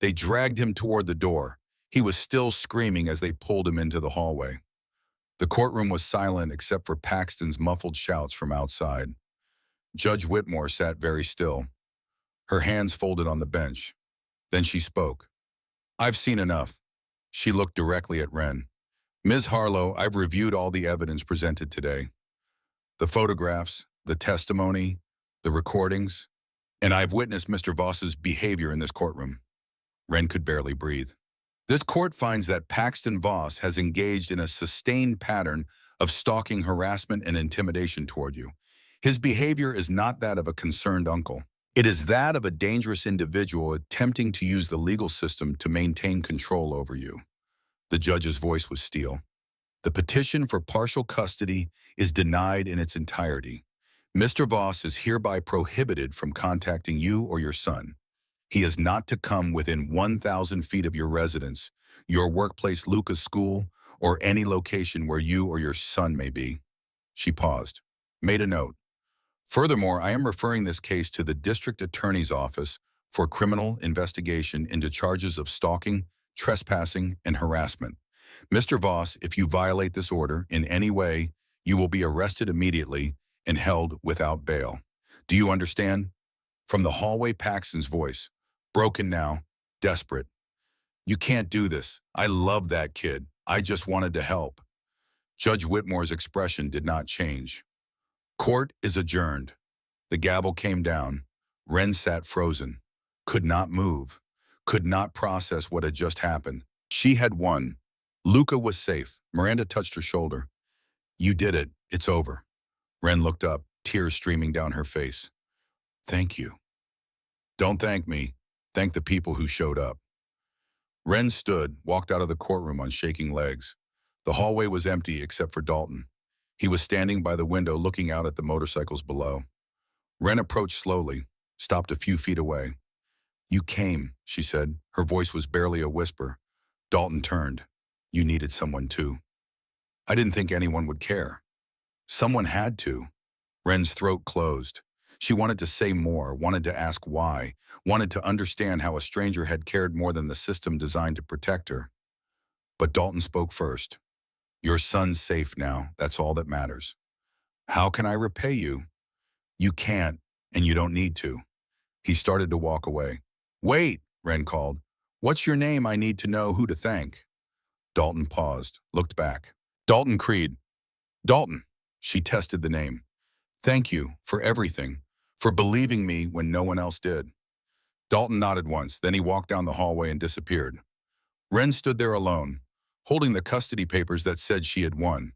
They dragged him toward the door. He was still screaming as they pulled him into the hallway. The courtroom was silent except for Paxton's muffled shouts from outside. Judge Whitmore sat very still, her hands folded on the bench. Then she spoke. I've seen enough. She looked directly at Wren. Ms. Harlow, I've reviewed all the evidence presented today. The photographs, the testimony, the recordings, and I've witnessed Mr. Voss's behavior in this courtroom. Wren could barely breathe. This court finds that Paxton Voss has engaged in a sustained pattern of stalking, harassment, and intimidation toward you. His behavior is not that of a concerned uncle. It is that of a dangerous individual attempting to use the legal system to maintain control over you. The judge's voice was steel. The petition for partial custody is denied in its entirety. Mr. Voss is hereby prohibited from contacting you or your son. He is not to come within 1,000 feet of your residence, your workplace, Luca's school, or any location where you or your son may be. She paused, made a note. Furthermore, I am referring this case to the District Attorney's Office for criminal investigation into charges of stalking, trespassing, and harassment. Mr. Voss, if you violate this order in any way, you will be arrested immediately and held without bail. Do you understand? From the hallway, Paxton's voice, broken now, desperate. You can't do this. I love that kid. I just wanted to help. Judge Whitmore's expression did not change. Court is adjourned. The gavel came down. Ren sat frozen, could not move, could not process what had just happened. She had won. Luca was safe. Miranda touched her shoulder. You did it. It's over. Ren looked up, tears streaming down her face. Thank you. Don't thank me. Thank the people who showed up. Ren stood, walked out of the courtroom on shaking legs. The hallway was empty except for Dalton. He was standing by the window looking out at the motorcycles below. Ren approached slowly, stopped a few feet away. You came, she said. Her voice was barely a whisper. Dalton turned. You needed someone too. I didn't think anyone would care. Someone had to. Ren's throat closed. She wanted to say more, wanted to ask why, wanted to understand how a stranger had cared more than the system designed to protect her. But Dalton spoke first. Your son's safe now. That's all that matters. How can I repay you? You can't, and you don't need to. He started to walk away. Wait, Ren called. What's your name? I need to know who to thank. Dalton paused, looked back. Dalton Creed. Dalton. She tested the name. Thank you for everything, for believing me when no one else did. Dalton nodded once, then he walked down the hallway and disappeared. Ren stood there alone, holding the custody papers that said she had won.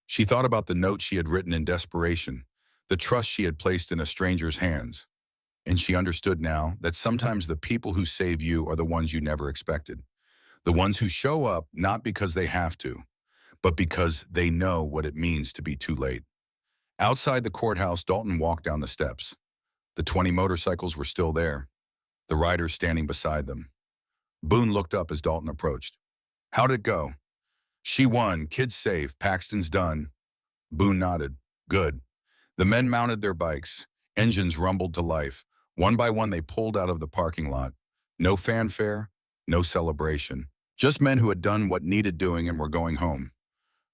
She thought about the note she had written in desperation, the trust she had placed in a stranger's hands. And she understood now that sometimes the people who save you are the ones you never expected. The ones who show up not because they have to, but because they know what it means to be too late. Outside the courthouse, Dalton walked down the steps. The 20 motorcycles were still there, the riders standing beside them. Boone looked up as Dalton approached. How'd it go? She won, kids safe, Paxton's done. Boone nodded. Good. The men mounted their bikes. Engines rumbled to life. One by one they pulled out of the parking lot. No fanfare, no celebration. Just men who had done what needed doing and were going home.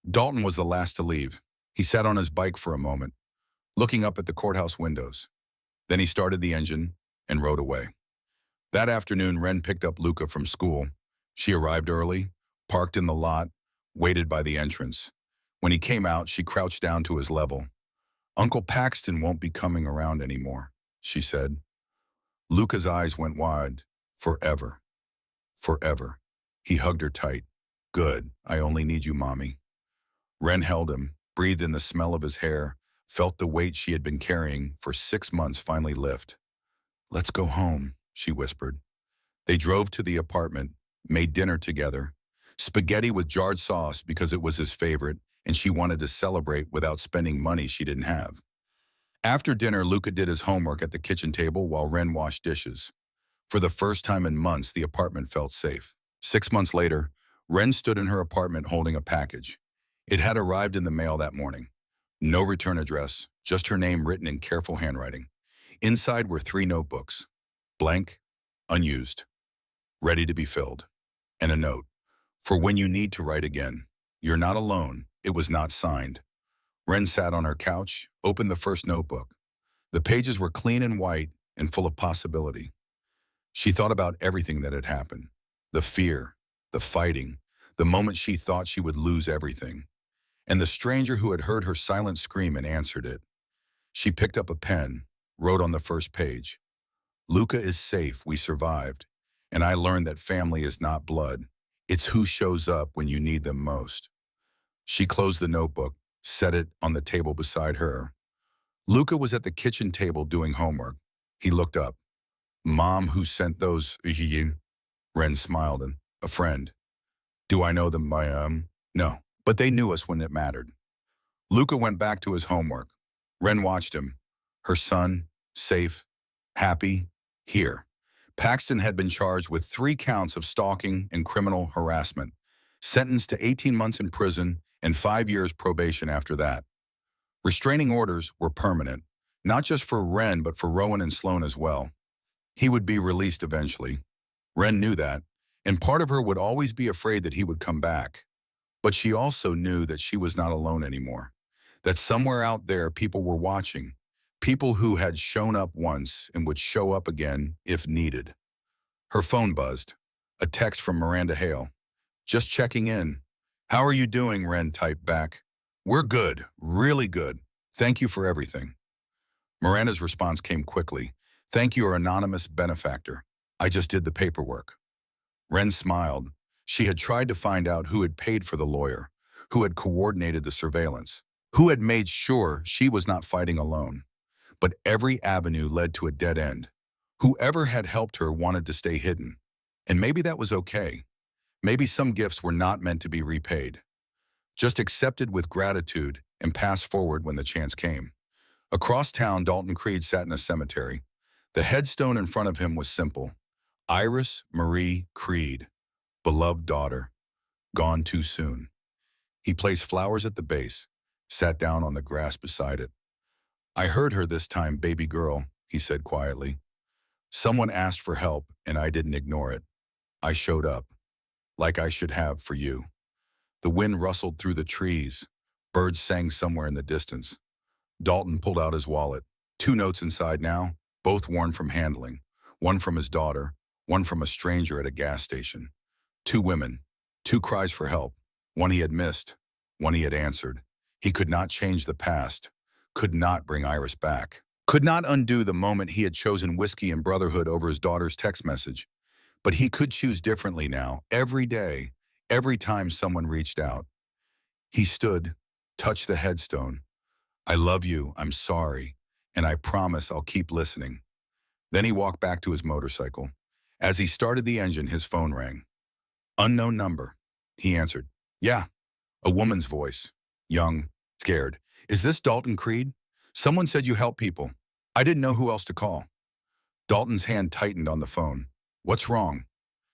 Dalton was the last to leave. He sat on his bike for a moment, looking up at the courthouse windows. Then he started the engine and rode away. That afternoon, Ren picked up Luca from school. She arrived early, parked in the lot, waited by the entrance. When he came out, she crouched down to his level. Uncle Paxton won't be coming around anymore, she said. Luca's eyes went wide. Forever. Forever. He hugged her tight. Good. I only need you, Mommy. Ren held him, breathed in the smell of his hair, felt the weight she had been carrying for 6 months finally lift. Let's go home, she whispered. They drove to the apartment, made dinner together. Spaghetti with jarred sauce because it was his favorite, and she wanted to celebrate without spending money she didn't have. After dinner, Luca did his homework at the kitchen table while Ren washed dishes. For the first time in months, the apartment felt safe. 6 months later, Ren stood in her apartment holding a package. It had arrived in the mail that morning. No return address, just her name written in careful handwriting. Inside were 3 notebooks, blank, unused, ready to be filled, and a note. For when you need to write again, you're not alone. It was not signed. Ren sat on her couch, opened the first notebook. The pages were clean and white and full of possibility. She thought about everything that had happened. The fear, the fighting, the moment she thought she would lose everything, and the stranger who had heard her silent scream and answered it. She picked up a pen, wrote on the first page, Luca is safe, we survived, and I learned that family is not blood. It's who shows up when you need them most. She closed the notebook, set it on the table beside her. Luca was at the kitchen table doing homework. He looked up. Mom, who sent those? Ren smiled. And a friend. Do I know them by No, but they knew us when it mattered. Luca went back to his homework. Ren watched him. Her son, safe, happy, here. Paxton had been charged with 3 counts of stalking and criminal harassment, sentenced to 18 months in prison and 5 years probation after that. Restraining orders were permanent, not just for Ren, but for Rowan and Sloan as well. He would be released eventually. Ren knew that, and part of her would always be afraid that he would come back. But she also knew that she was not alone anymore, that somewhere out there people were watching, people who had shown up once and would show up again if needed. Her phone buzzed. A text from Miranda Hale. Just checking in. How are you doing, Ren typed back. We're good, really good. Thank you for everything. Miranda's response came quickly. Thank you, anonymous benefactor. I just did the paperwork. Wren smiled. She had tried to find out who had paid for the lawyer, who had coordinated the surveillance, who had made sure she was not fighting alone. But every avenue led to a dead end. Whoever had helped her wanted to stay hidden. And maybe that was okay. Maybe some gifts were not meant to be repaid, just accepted with gratitude and passed forward when the chance came. Across town, Dalton Creed sat in a cemetery. The headstone in front of him was simple. Iris Marie Creed, beloved daughter, gone too soon. He placed flowers at the base, sat down on the grass beside it. I heard her this time, baby girl, he said quietly. Someone asked for help, and I didn't ignore it. I showed up, like I should have for you. The wind rustled through the trees. Birds sang somewhere in the distance. Dalton pulled out his wallet. 2 notes inside now, both worn from handling. One from his daughter, one from a stranger at a gas station. 2 women, 2 cries for help. One he had missed, one he had answered. He could not change the past, could not bring Iris back, could not undo the moment he had chosen whiskey and brotherhood over his daughter's text message. But he could choose differently now, every day, every time someone reached out. He stood, touched the headstone. I love you, I'm sorry, and I promise I'll keep listening. Then he walked back to his motorcycle. As he started the engine, his phone rang. Unknown number. He answered. Yeah, a woman's voice. Young, scared. Is this Dalton Creed? Someone said you help people. I didn't know who else to call. Dalton's hand tightened on the phone. What's wrong?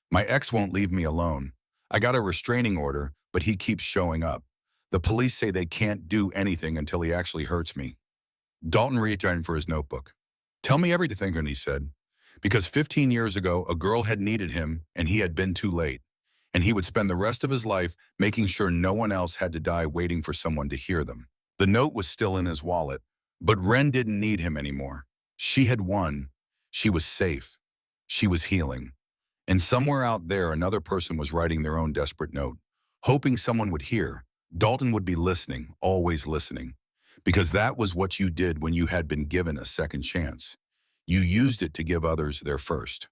My ex won't leave me alone. I got a restraining order, but he keeps showing up. The police say they can't do anything until he actually hurts me. Dalton reached for his notebook. Tell me everything, he said. Because 15 years ago, a girl had needed him, and he had been too late. And he would spend the rest of his life making sure no one else had to die waiting for someone to hear them. The note was still in his wallet, but Wren didn't need him anymore. She had won. She was safe. She was healing. And somewhere out there, another person was writing their own desperate note, hoping someone would hear. Dalton would be listening, always listening, because that was what you did when you had been given a second chance. You used it to give others their first.